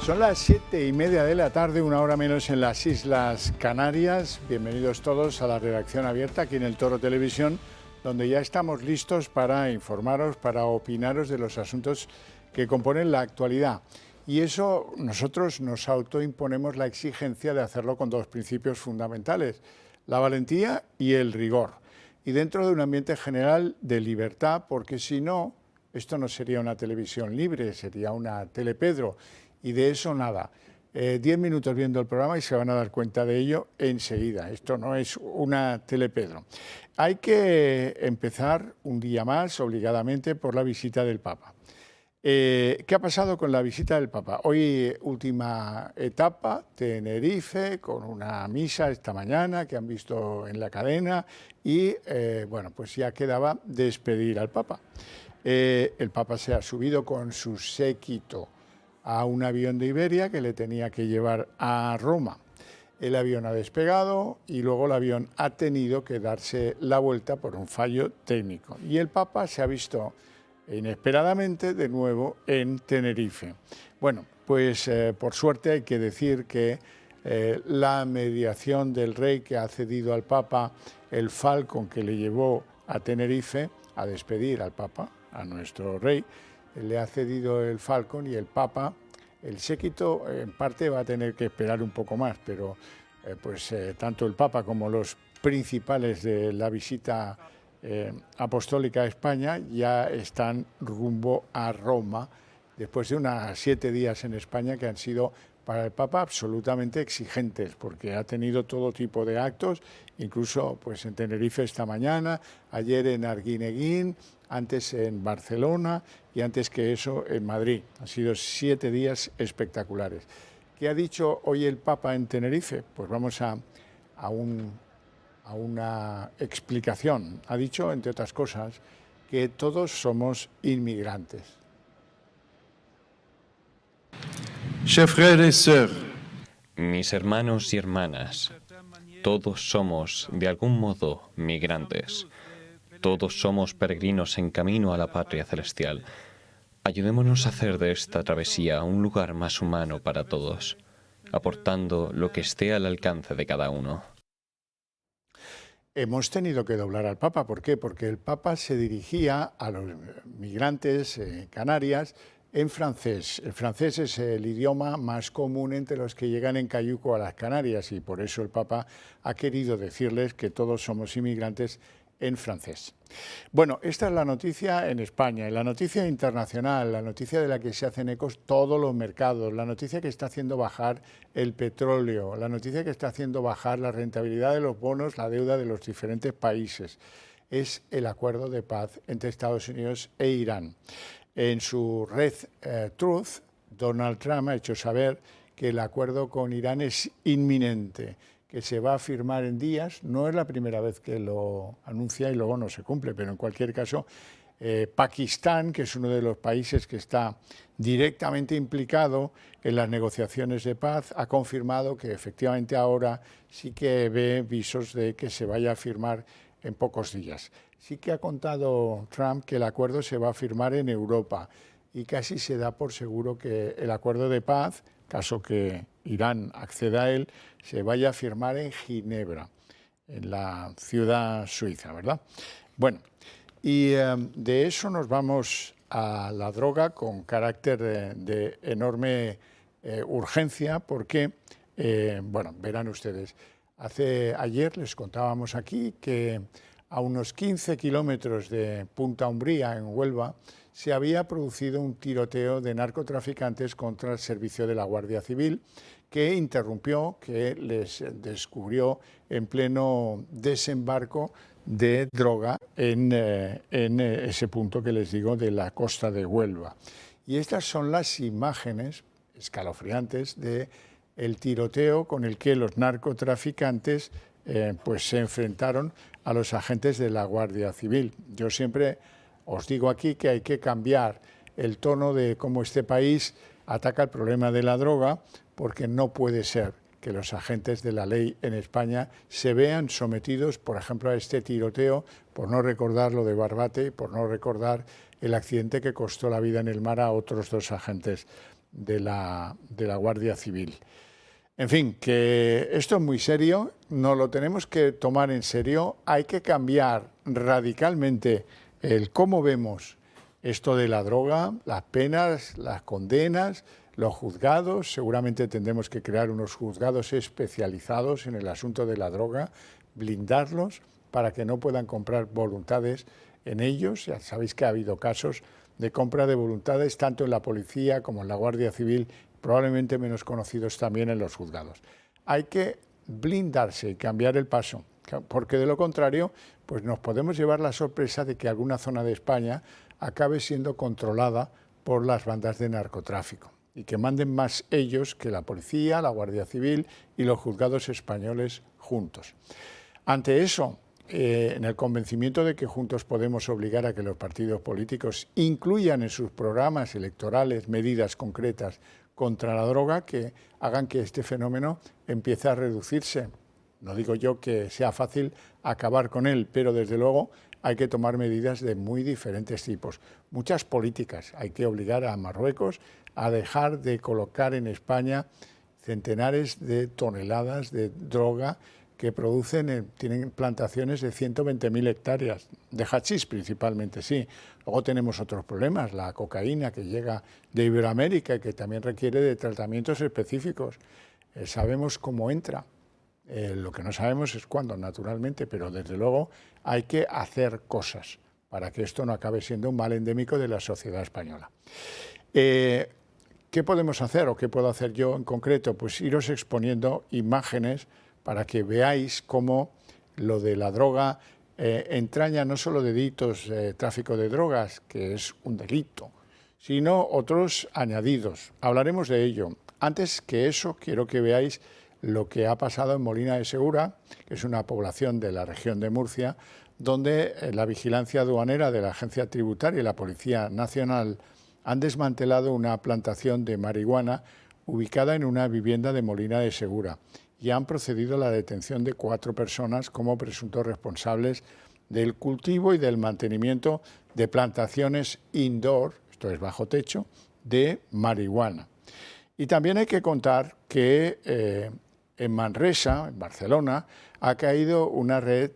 Son las 7:30 de la tarde, una hora menos en las Islas Canarias. Bienvenidos todos a la redacción abierta aquí en el Toro Televisión, donde ya estamos listos para informaros, para opinaros de los asuntos que componen la actualidad. Y eso nosotros nos autoimponemos la exigencia de hacerlo con dos principios fundamentales, la valentía y el rigor. Y dentro de un ambiente general de libertad, porque si no, esto no sería una televisión libre, sería una telepedro. Y de eso nada. 10 minutos viendo el programa y se van a dar cuenta de ello enseguida. Esto no es una telepedro. Hay que empezar un día más, obligadamente, por la visita del Papa. ¿Qué ha pasado con la visita del Papa? Hoy última etapa, Tenerife, con una misa esta mañana que han visto en la cadena y bueno, pues ya quedaba despedir al Papa. El Papa se ha subido con su séquito a un avión de Iberia que le tenía que llevar a Roma. El avión ha despegado y luego el avión ha tenido que darse la vuelta por un fallo técnico. Y el Papa se ha visto inesperadamente de nuevo en Tenerife. Bueno, pues por suerte hay que decir que la mediación del rey, que ha cedido al Papa el Falcon que le llevó a Tenerife a despedir al Papa, a nuestro rey, le ha cedido el Falcon y el Papa, el séquito en parte va a tener que esperar un poco más, pero tanto el Papa como los principales de la visita apostólica a España ya están rumbo a Roma, después de unos 7 días en España que han sido para el Papa absolutamente exigentes, porque ha tenido todo tipo de actos, incluso pues en Tenerife esta mañana, ayer en Arguineguín, antes en Barcelona y antes que eso en Madrid. Han sido 7 días espectaculares. ¿Qué ha dicho hoy el Papa en Tenerife? Pues vamos a una explicación. Ha dicho, entre otras cosas, que todos somos inmigrantes. Chers frères et sœurs, mis hermanos y hermanas, todos somos, de algún modo, migrantes. Todos somos peregrinos en camino a la patria celestial. Ayudémonos a hacer de esta travesía un lugar más humano para todos, aportando lo que esté al alcance de cada uno. Hemos tenido que doblar al Papa. ¿Por qué? Porque el Papa se dirigía a los migrantes canarias en francés. El francés es el idioma más común entre los que llegan en cayuco a las Canarias y por eso el Papa ha querido decirles que todos somos inmigrantes en francés. Bueno, esta es la noticia en España, y la noticia internacional, la noticia de la que se hacen ecos todos los mercados, la noticia que está haciendo bajar el petróleo, la noticia que está haciendo bajar la rentabilidad de los bonos, la deuda de los diferentes países, es el acuerdo de paz entre Estados Unidos e Irán. En su red Truth, Donald Trump ha hecho saber que el acuerdo con Irán es inminente, que se va a firmar en días. No es la primera vez que lo anuncia y luego no se cumple, pero en cualquier caso, Pakistán, que es uno de los países que está directamente implicado en las negociaciones de paz, ha confirmado que efectivamente ahora sí que ve visos de que se vaya a firmar en pocos días. Sí que ha contado Trump que el acuerdo se va a firmar en Europa y casi se da por seguro que el acuerdo de paz, caso que Irán acceda a él, se vaya a firmar en Ginebra, en la ciudad suiza, ¿verdad? Bueno, y de eso nos vamos a la droga con carácter de enorme urgencia, porque, bueno, verán ustedes, ayer les contábamos aquí que a unos 15 kilómetros de Punta Umbría, en Huelva, se había producido un tiroteo de narcotraficantes contra el servicio de la Guardia Civil, que interrumpió, que les descubrió en pleno desembarco de droga en ese punto que les digo de la costa de Huelva. Y estas son las imágenes escalofriantes del tiroteo con el que los narcotraficantes pues se enfrentaron a los agentes de la Guardia Civil. Yo siempre os digo aquí que hay que cambiar el tono de cómo este país ataca el problema de la droga, porque no puede ser que los agentes de la ley en España se vean sometidos, por ejemplo, a este tiroteo, por no recordar lo de Barbate, por no recordar el accidente que costó la vida en el mar a otros 2 agentes de la Guardia Civil. En fin, que esto es muy serio, nos lo tenemos que tomar en serio, hay que cambiar radicalmente el cómo vemos esto de la droga, las penas, las condenas, los juzgados. Seguramente tendremos que crear unos juzgados especializados en el asunto de la droga, blindarlos para que no puedan comprar voluntades en ellos. Ya sabéis que ha habido casos de compra de voluntades tanto en la policía como en la Guardia Civil, probablemente menos conocidos también en los juzgados. Hay que blindarse y cambiar el paso, porque de lo contrario, pues nos podemos llevar la sorpresa de que alguna zona de España acabe siendo controlada por las bandas de narcotráfico y que manden más ellos que la policía, la Guardia Civil y los juzgados españoles juntos. Ante eso, en el convencimiento de que juntos podemos obligar a que los partidos políticos incluyan en sus programas electorales medidas concretas contra la droga que hagan que este fenómeno empiece a reducirse. No digo yo que sea fácil acabar con él, pero desde luego hay que tomar medidas de muy diferentes tipos. Muchas políticas. Hay que obligar a Marruecos a dejar de colocar en España centenares de toneladas de droga que tienen plantaciones de 120.000 hectáreas, de hachís principalmente, sí. Luego tenemos otros problemas, la cocaína que llega de Iberoamérica y que también requiere de tratamientos específicos. Sabemos cómo entra, lo que no sabemos es cuándo, naturalmente, pero desde luego hay que hacer cosas para que esto no acabe siendo un mal endémico de la sociedad española. ¿Qué podemos hacer o qué puedo hacer yo en concreto? Pues iros exponiendo imágenes para que veáis cómo lo de la droga entraña no solo delitos de tráfico de drogas, que es un delito, sino otros añadidos. Hablaremos de ello. Antes que eso, quiero que veáis lo que ha pasado en Molina de Segura, que es una población de la región de Murcia, donde la vigilancia aduanera de la Agencia Tributaria y la Policía Nacional han desmantelado una plantación de marihuana ubicada en una vivienda de Molina de Segura y han procedido a la detención de 4 personas como presuntos responsables del cultivo y del mantenimiento de plantaciones indoor, esto es bajo techo, de marihuana. Y también hay que contar que en Manresa, en Barcelona, ha caído una red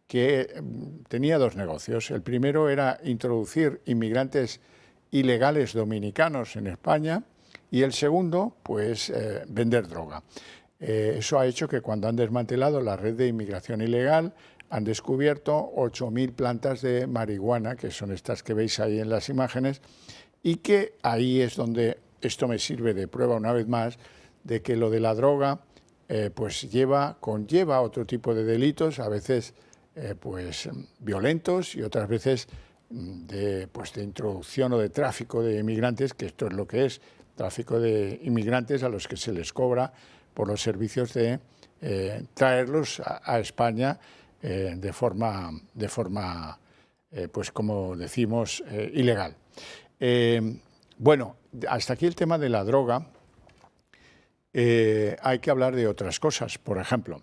que tenía 2 negocios. El primero era introducir inmigrantes ilegales dominicanos en España y el segundo, pues, vender droga. Eso ha hecho que cuando han desmantelado la red de inmigración ilegal han descubierto 8.000 plantas de marihuana, que son estas que veis ahí en las imágenes, y que ahí es donde esto me sirve de prueba una vez más de que lo de la droga pues conlleva otro tipo de delitos, a veces pues violentos y otras veces de introducción o de tráfico de inmigrantes, que esto es lo que es, tráfico de inmigrantes a los que se les cobra por los servicios de traerlos a España de forma pues como decimos, ilegal. Bueno, hasta aquí el tema de la droga. Hay que hablar de otras cosas, por ejemplo,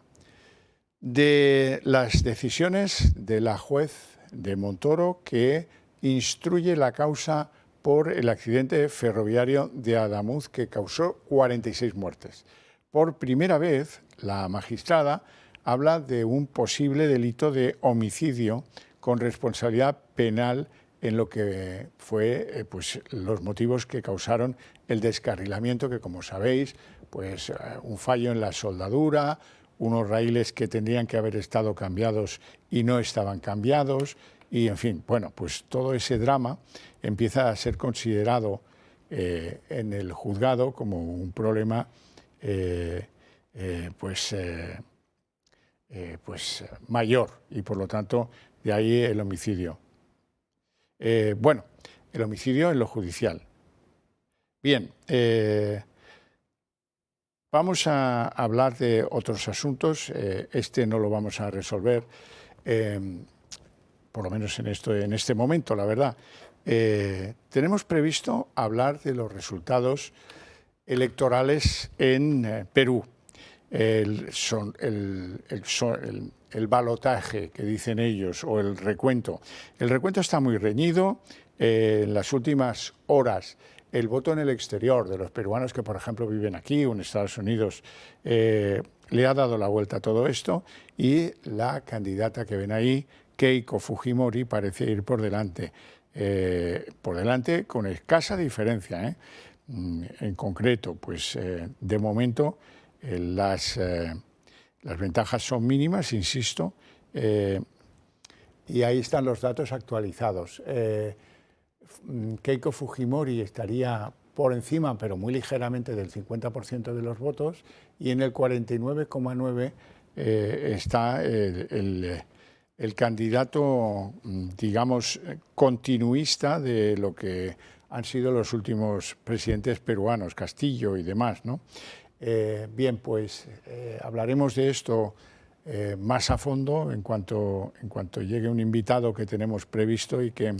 de las decisiones de la juez de Montoro que instruye la causa por el accidente ferroviario de Adamuz que causó 46 muertes. Por primera vez, la magistrada habla de un posible delito de homicidio con responsabilidad penal en lo que fue pues, los motivos que causaron el descarrilamiento, que como sabéis, pues un fallo en la soldadura, unos raíles que tendrían que haber estado cambiados y no estaban cambiados, y en fin, bueno, pues todo ese drama empieza a ser considerado en el juzgado como un problema mayor, y por lo tanto de ahí el homicidio. Bueno, el homicidio en lo judicial. Bien, vamos a hablar de otros asuntos. Este no lo vamos a resolver, por lo menos en este momento, la verdad. Tenemos previsto hablar de los resultados electorales en Perú. El balotaje que dicen ellos, o el recuento. El recuento está muy reñido. En las últimas horas el voto en el exterior de los peruanos que, por ejemplo, viven aquí o en Estados Unidos, le ha dado la vuelta a todo esto, y la candidata que ven ahí, Keiko Fujimori, parece ir por delante con escasa diferencia, En concreto, pues de momento las ventajas son mínimas, insisto, y ahí están los datos actualizados. Keiko Fujimori estaría por encima, pero muy ligeramente, del 50% de los votos, y en el 49,9% está el candidato, digamos, continuista de lo que han sido los últimos presidentes peruanos, Castillo y demás, ¿no? Bien, pues hablaremos de esto más a fondo en cuanto llegue un invitado que tenemos previsto y que,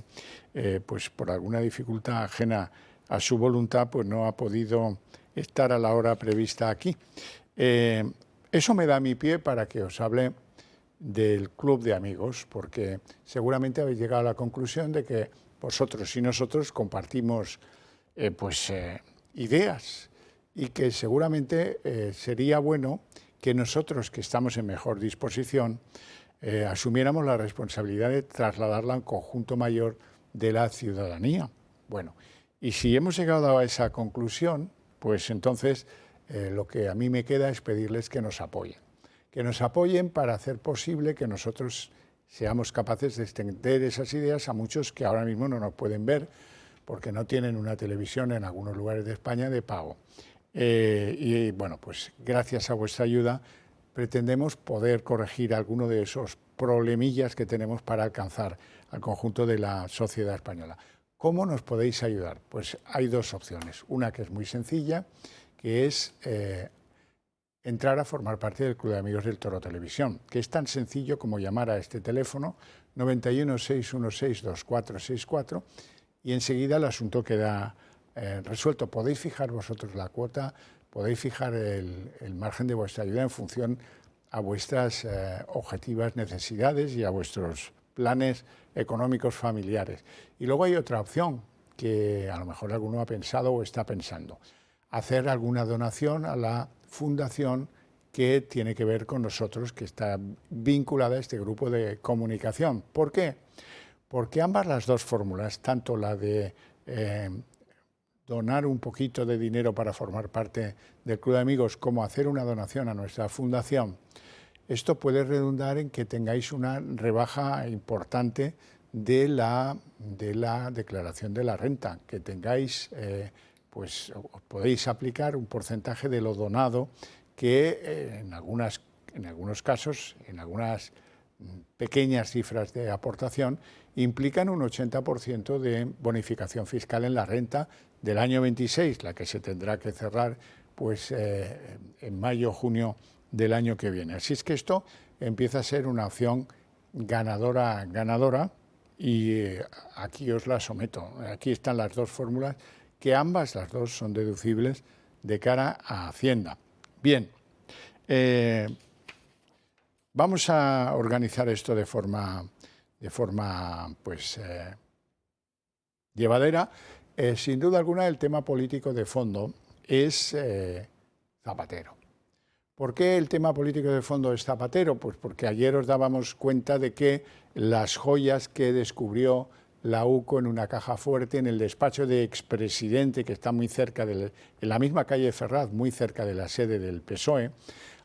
pues por alguna dificultad ajena a su voluntad, pues no ha podido estar a la hora prevista aquí. Eso me da mi pie para que os hable del Club de Amigos, porque seguramente habéis llegado a la conclusión de que vosotros y nosotros compartimos ideas, y que seguramente sería bueno que nosotros, que estamos en mejor disposición, asumiéramos la responsabilidad de trasladarla al conjunto mayor de la ciudadanía. Bueno, y si hemos llegado a esa conclusión, pues entonces lo que a mí me queda es pedirles que nos apoyen para hacer posible que nosotros seamos capaces de extender esas ideas a muchos que ahora mismo no nos pueden ver porque no tienen una televisión en algunos lugares de España de pago. Y bueno, pues gracias a vuestra ayuda pretendemos poder corregir alguno de esos problemillas que tenemos para alcanzar al conjunto de la sociedad española. ¿Cómo nos podéis ayudar? Pues hay dos opciones. Una que es muy sencilla, que es entrar a formar parte del Club de Amigos del Toro Televisión, que es tan sencillo como llamar a este teléfono 91 616 2464 y enseguida el asunto queda resuelto. Podéis fijar vosotros la cuota, podéis fijar el margen de vuestra ayuda en función a vuestras objetivas necesidades y a vuestros planes económicos familiares. Y luego hay otra opción que a lo mejor alguno ha pensado o está pensando: hacer alguna donación a la fundación que tiene que ver con nosotros, que está vinculada a este grupo de comunicación. ¿Por qué? Porque ambas las dos fórmulas, tanto la de donar un poquito de dinero para formar parte del Club de Amigos como hacer una donación a nuestra fundación, esto puede redundar en que tengáis una rebaja importante de la declaración de la renta, que tengáis, pues os podéis aplicar un porcentaje de lo donado que en algunos casos, en algunas pequeñas cifras de aportación, implican un 80% de bonificación fiscal en la renta del año 26, la que se tendrá que cerrar pues, en mayo o junio del año que viene. Así es que esto empieza a ser una opción ganadora, y aquí os la someto. Aquí están las dos fórmulas, que las dos son deducibles de cara a Hacienda. Bien, vamos a organizar esto de forma pues, llevadera. Sin duda alguna, el tema político de fondo es Zapatero. ¿Por qué el tema político de fondo es Zapatero? Pues porque ayer os dábamos cuenta de que las joyas que descubrió la UCO en una caja fuerte en el despacho de expresidente, que está muy cerca, en la misma calle Ferraz, muy cerca de la sede del PSOE,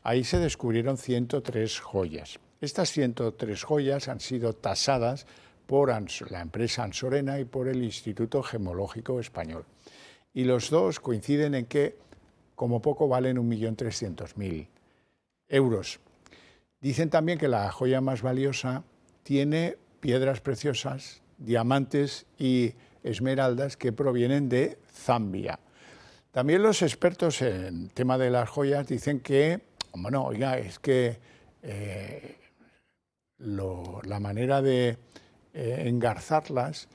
ahí se descubrieron 103 joyas. Estas 103 joyas han sido tasadas por la empresa Ansorena y por el Instituto Gemológico Español. Y los dos coinciden en que, como poco, valen 1.300.000 euros. Dicen también que la joya más valiosa tiene piedras preciosas, diamantes y esmeraldas que provienen de Zambia. También los expertos en tema de las joyas dicen que, bueno, oiga, es que la manera de engarzarlas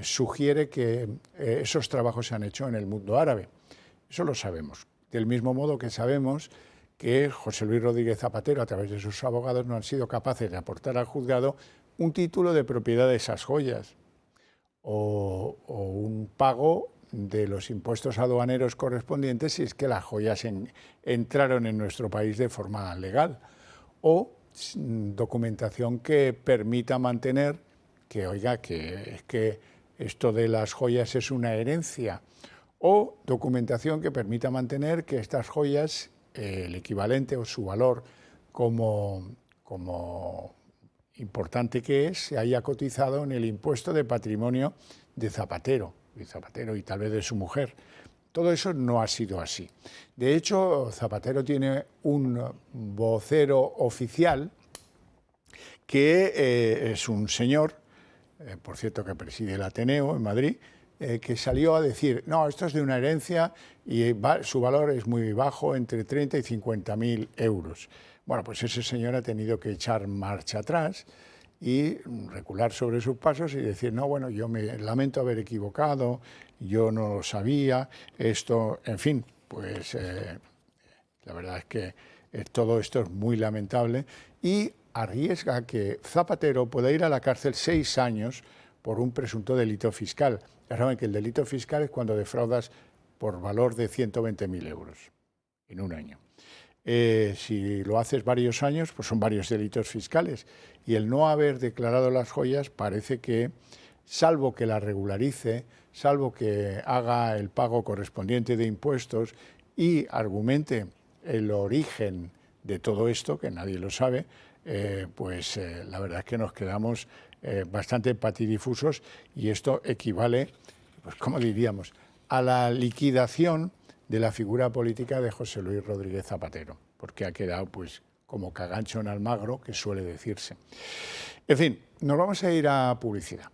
sugiere que esos trabajos se han hecho en el mundo árabe. Eso lo sabemos. Del mismo modo que sabemos que José Luis Rodríguez Zapatero, a través de sus abogados, no han sido capaces de aportar al juzgado un título de propiedad de esas joyas o un pago de los impuestos aduaneros correspondientes si es que las joyas entraron en nuestro país de forma legal, o documentación que permita mantener que, oiga, que es que esto de las joyas es una herencia, o documentación que permita mantener que estas joyas, el equivalente o su valor como importante que es, se haya cotizado en el impuesto de patrimonio de Zapatero y tal vez de su mujer. Todo eso no ha sido así. De hecho, Zapatero tiene un vocero oficial que es un señor, por cierto, que preside el Ateneo en Madrid, que salió a decir, no, esto es de una herencia y su valor es muy bajo, entre 30 y 50.000 euros. Bueno, pues ese señor ha tenido que echar marcha atrás y recular sobre sus pasos y decir, no, bueno, yo me lamento haber equivocado, yo no lo sabía, esto, en fin, pues la verdad es que todo esto es muy lamentable y arriesga que Zapatero pueda ir a la cárcel 6 años por un presunto delito fiscal. Ya saben que el delito fiscal es cuando defraudas por valor de 120.000 euros en un año. Si lo haces varios años, pues son varios delitos fiscales. Y el no haber declarado las joyas parece que, salvo que las regularice, salvo que haga el pago correspondiente de impuestos y argumente el origen de todo esto, que nadie lo sabe, la verdad es que nos quedamos bastante patidifusos y esto equivale, pues como diríamos, a la liquidación de la figura política de José Luis Rodríguez Zapatero, porque ha quedado pues como cagancho en Almagro, que suele decirse. En fin, nos vamos a ir a publicidad.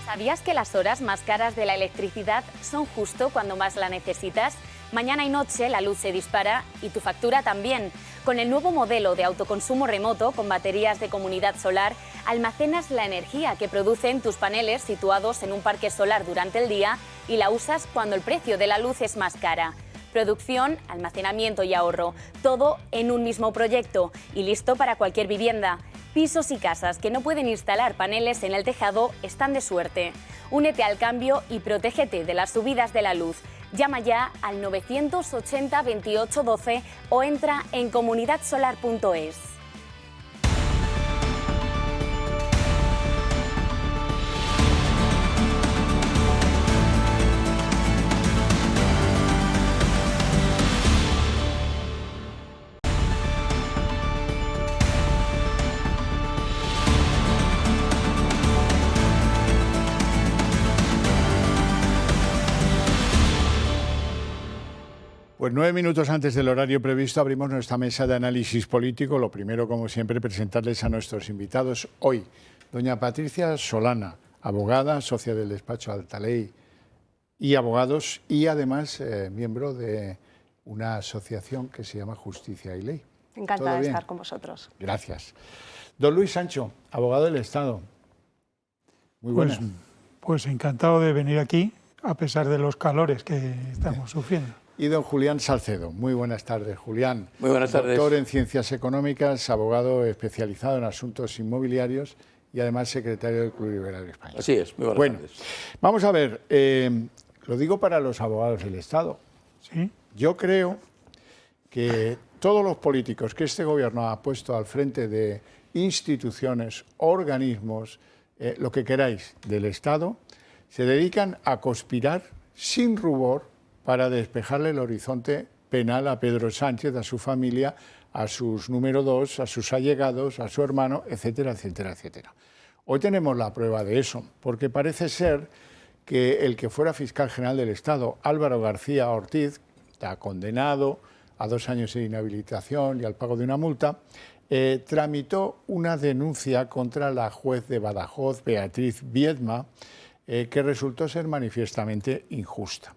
¿Sabías que las horas más caras de la electricidad son justo cuando más la necesitas? Mañana y noche la luz se dispara y tu factura también. Con el nuevo modelo de autoconsumo remoto con baterías de comunidad solar, almacenas la energía que producen tus paneles situados en un parque solar durante el día y la usas cuando el precio de la luz es más cara. Producción, almacenamiento y ahorro, todo en un mismo proyecto y listo para cualquier vivienda. Pisos y casas que no pueden instalar paneles en el tejado están de suerte. Únete al cambio y protégete de las subidas de la luz. Llama ya al 980 28 12 o entra en comunidadsolar.es. Pues 9 minutos antes del horario previsto abrimos nuestra mesa de análisis político. Lo primero, como siempre, presentarles a nuestros invitados hoy. Doña Patricia Solana, abogada, socia del despacho Altaley y Abogados y además miembro de una asociación que se llama Justicia y Ley. Encantada de estar con vosotros. Gracias. Don Luis Sancho, abogado del Estado. Muy buenas. Pues encantado de venir aquí, a pesar de los calores que estamos sufriendo. Y don Julián Salcedo. Muy buenas tardes, Julián. Muy buenas tardes. Doctor en Ciencias Económicas, abogado especializado en asuntos inmobiliarios y además secretario del Club Liberal de España. Así es, muy buenas tardes. Vamos a ver, lo digo para los abogados del Estado. ¿Sí? Yo creo que todos los políticos que este gobierno ha puesto al frente de instituciones, organismos, lo que queráis, del Estado, se dedican a conspirar sin rubor para despejarle el horizonte penal a Pedro Sánchez, a su familia, a sus número 2, a sus allegados, a su hermano, etcétera, etcétera, etcétera. Hoy tenemos la prueba de eso, porque parece ser que el que fuera fiscal general del Estado, Álvaro García Ortiz, está condenado a 2 años de inhabilitación y al pago de una multa, tramitó una denuncia contra la juez de Badajoz, Beatriz Viedma, que resultó ser manifiestamente injusta.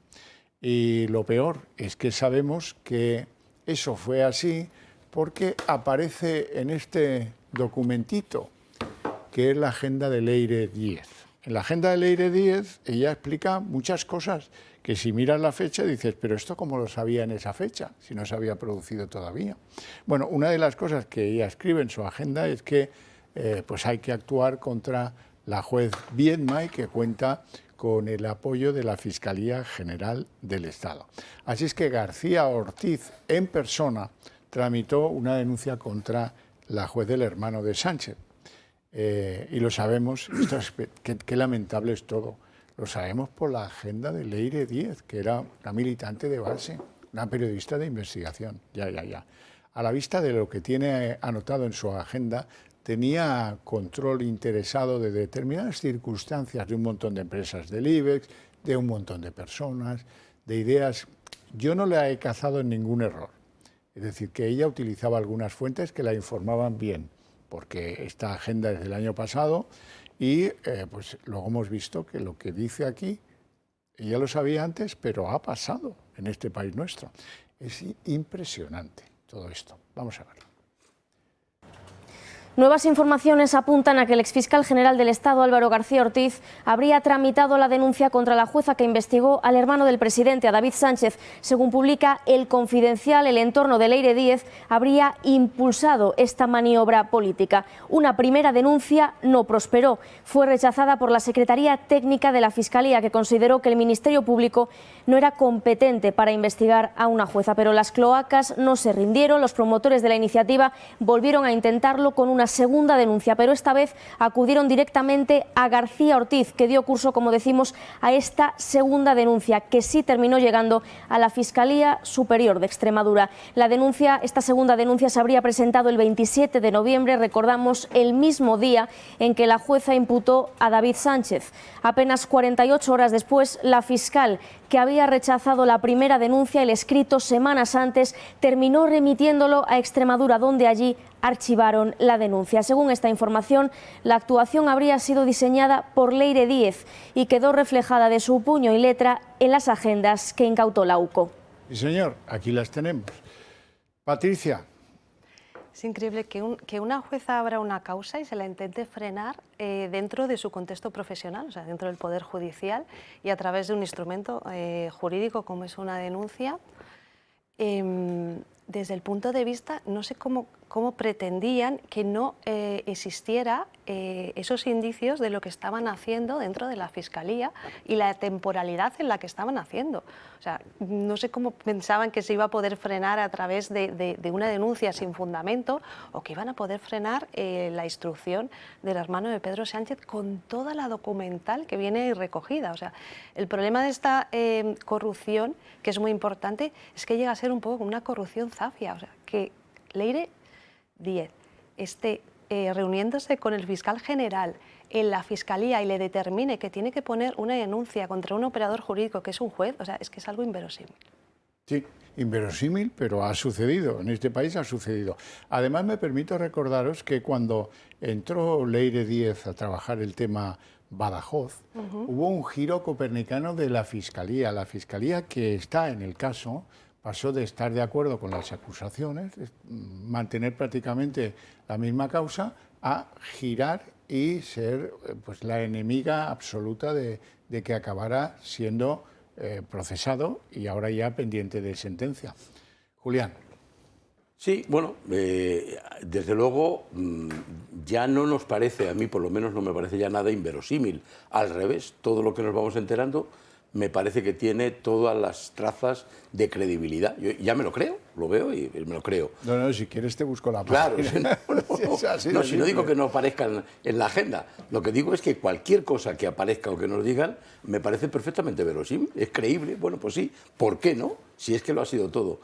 Y lo peor es que sabemos que eso fue así porque aparece en este documentito, que es la agenda de Leire Díez. En la agenda de Leire Díez ella explica muchas cosas que si miras la fecha dices, pero ¿esto cómo lo sabía en esa fecha? Si no se había producido todavía. Bueno, una de las cosas que ella escribe en su agenda es que pues hay que actuar contra la juez Viedma y que cuenta con el apoyo de la Fiscalía General del Estado. Así es que García Ortiz, en persona, tramitó una denuncia contra la juez del hermano de Sánchez. Y lo sabemos, qué lamentable es todo, lo sabemos por la agenda de Leire Díez, que era una militante de base, una periodista de investigación, ya. A la vista de lo que tiene anotado en su agenda, tenía control interesado de determinadas circunstancias de un montón de empresas del IBEX, de un montón de personas, de ideas. Yo no la he cazado en ningún error. Es decir, que ella utilizaba algunas fuentes que la informaban bien, porque esta agenda es del año pasado y pues luego hemos visto que lo que dice aquí, ella lo sabía antes, pero ha pasado en este país nuestro. Es impresionante todo esto. Vamos a verlo. Nuevas informaciones apuntan a que el exfiscal general del Estado, Álvaro García Ortiz, habría tramitado la denuncia contra la jueza que investigó al hermano del presidente, a David Sánchez. Según publica El Confidencial, el entorno de Leire Díez habría impulsado esta maniobra política. Una primera denuncia no prosperó. Fue rechazada por la Secretaría Técnica de la Fiscalía, que consideró que el Ministerio Público no era competente para investigar a una jueza. Pero las cloacas no se rindieron. Los promotores de la iniciativa volvieron a intentarlo con una segunda denuncia, pero esta vez acudieron directamente a García Ortiz, que dio curso, como decimos, a esta segunda denuncia, que sí terminó llegando a la Fiscalía Superior de Extremadura. Esta segunda denuncia se habría presentado el 27 de noviembre, recordamos, el mismo día en que la jueza imputó a David Sánchez. Apenas 48 horas después, la fiscal, que había rechazado la primera denuncia, el escrito semanas antes, terminó remitiéndolo a Extremadura, donde allí archivaron la denuncia. Según esta información, la actuación habría sido diseñada por Leire Díez y quedó reflejada de su puño y letra en las agendas que incautó la UCO. Sí, señor, aquí las tenemos. Patricia. Es increíble que una jueza abra una causa y se la intente frenar dentro de su contexto profesional, o sea, dentro del Poder Judicial y a través de un instrumento jurídico como es una denuncia. Desde el punto de vista, no sé cómo pretendían que no existiera esos indicios de lo que estaban haciendo dentro de la Fiscalía y la temporalidad en la que estaban haciendo. O sea, no sé cómo pensaban que se iba a poder frenar a través de una denuncia sin fundamento o que iban a poder frenar la instrucción del hermano de Pedro Sánchez con toda la documental que viene recogida. O sea, el problema de esta corrupción, que es muy importante, es que llega a ser un poco como una corrupción zafia. O sea, que Leire Díez esté reuniéndose con el fiscal general en la Fiscalía y le determine que tiene que poner una denuncia contra un operador jurídico que es un juez, o sea, es que es algo inverosímil. Sí, inverosímil, pero ha sucedido, en este país ha sucedido. Además, me permito recordaros que cuando entró Leire Díez a trabajar el tema Badajoz, hubo un giro copernicano de la Fiscalía que está en el caso, pasó de estar de acuerdo con las acusaciones, mantener prácticamente la misma causa, a girar y ser pues, la enemiga absoluta de que acabara siendo procesado y ahora ya pendiente de sentencia. Julián. Sí, bueno, desde luego ya no nos parece, a mí por lo menos no me parece ya nada inverosímil. Al revés, todo lo que nos vamos enterando me parece que tiene todas las trazas de credibilidad. Yo ya me lo creo, lo veo y me lo creo. No, si quieres te busco la página. Claro, si no digo que no aparezcan en la agenda. Lo que digo es que cualquier cosa que aparezca o que nos digan me parece perfectamente verosímil, es creíble. Bueno, pues sí, ¿por qué no? Si es que lo ha sido todo.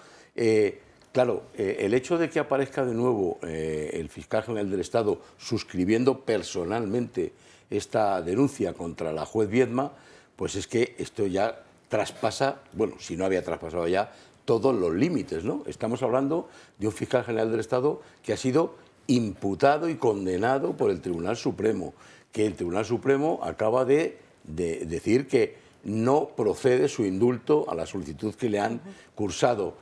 Claro, el hecho de que aparezca de nuevo el fiscal general del Estado suscribiendo personalmente esta denuncia contra la juez Viedma, pues es que esto ya traspasa, bueno, si no había traspasado ya, todos los límites, ¿no? Estamos hablando de un fiscal general del Estado que ha sido imputado y condenado por el Tribunal Supremo, que el Tribunal Supremo acaba de decir que no procede su indulto a la solicitud que le han cursado.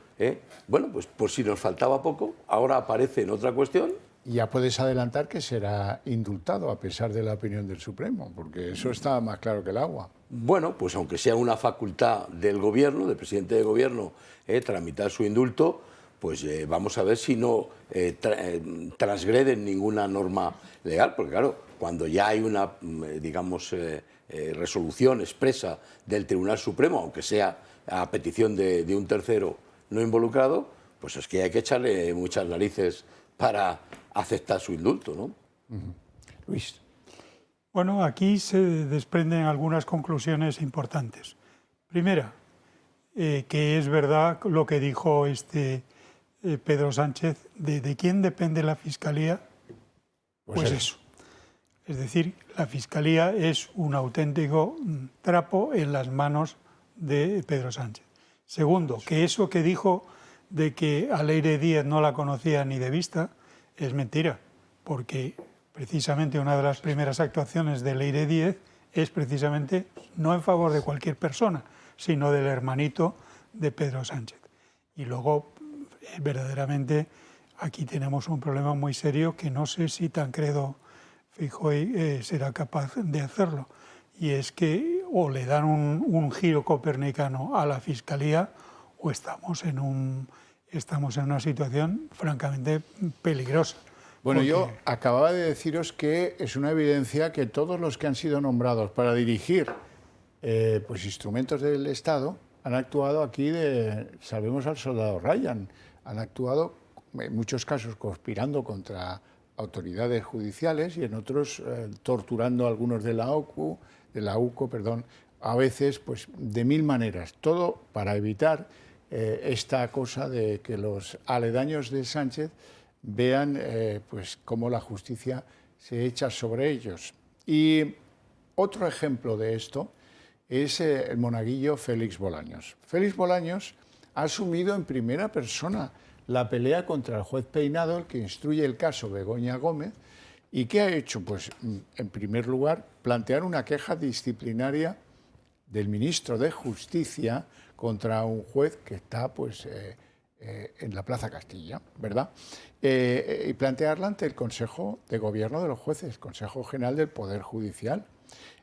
Bueno, pues por si nos faltaba poco, ahora aparece en otra cuestión. Ya puedes adelantar que será indultado a pesar de la opinión del Supremo, porque eso está más claro que el agua. Bueno, pues aunque sea una facultad del Gobierno, del presidente de Gobierno, tramitar su indulto, pues vamos a ver si no transgreden ninguna norma legal, porque claro, cuando ya hay una, digamos, resolución expresa del Tribunal Supremo, aunque sea a petición de un tercero no involucrado, pues es que hay que echarle muchas narices para aceptar su indulto, ¿no? Luis. Bueno, aquí se desprenden algunas conclusiones importantes. Primera, que es verdad lo que dijo Pedro Sánchez, ¿de quién depende la Fiscalía? Pues eso. Es decir, la Fiscalía es un auténtico trapo en las manos de Pedro Sánchez. Segundo, que eso que dijo de que a Leire Díez no la conocía ni de vista es mentira, porque precisamente una de las primeras actuaciones de Leire Díez es precisamente no en favor de cualquier persona, sino del hermanito de Pedro Sánchez. Y luego, verdaderamente, aquí tenemos un problema muy serio que no sé si Tancredo Feijóo será capaz de hacerlo. Y es que o le dan un giro copernicano a la Fiscalía o estamos en una situación francamente peligrosa. Bueno, yo acababa de deciros que es una evidencia que todos los que han sido nombrados para dirigir pues instrumentos del Estado han actuado aquí salvemos al soldado Ryan, han actuado en muchos casos conspirando contra autoridades judiciales y en otros torturando a algunos de la UCO, a veces pues de mil maneras, todo para evitar esta cosa de que los aledaños de Sánchez vean pues cómo la justicia se echa sobre ellos. Y otro ejemplo de esto es el monaguillo Félix Bolaños. Félix Bolaños ha asumido en primera persona la pelea contra el juez Peinado, el que instruye el caso Begoña Gómez, y ¿qué ha hecho? Pues, en primer lugar, plantear una queja disciplinaria del ministro de Justicia contra un juez que está pues, en la Plaza Castilla, ¿verdad? Y plantearla ante el Consejo de Gobierno de los Jueces, Consejo General del Poder Judicial.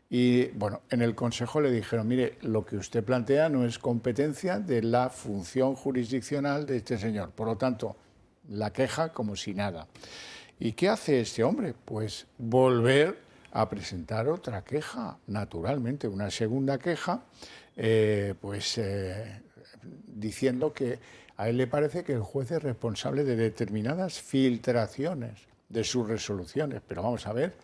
Y bueno, en el Consejo le dijeron, mire, lo que usted plantea no es competencia de la función jurisdiccional de este señor. Por lo tanto, la queja como si nada. ¿Y qué hace este hombre? Pues volver a presentar otra queja, naturalmente, una segunda queja, diciendo que a él le parece que el juez es responsable de determinadas filtraciones de sus resoluciones. Pero vamos a ver,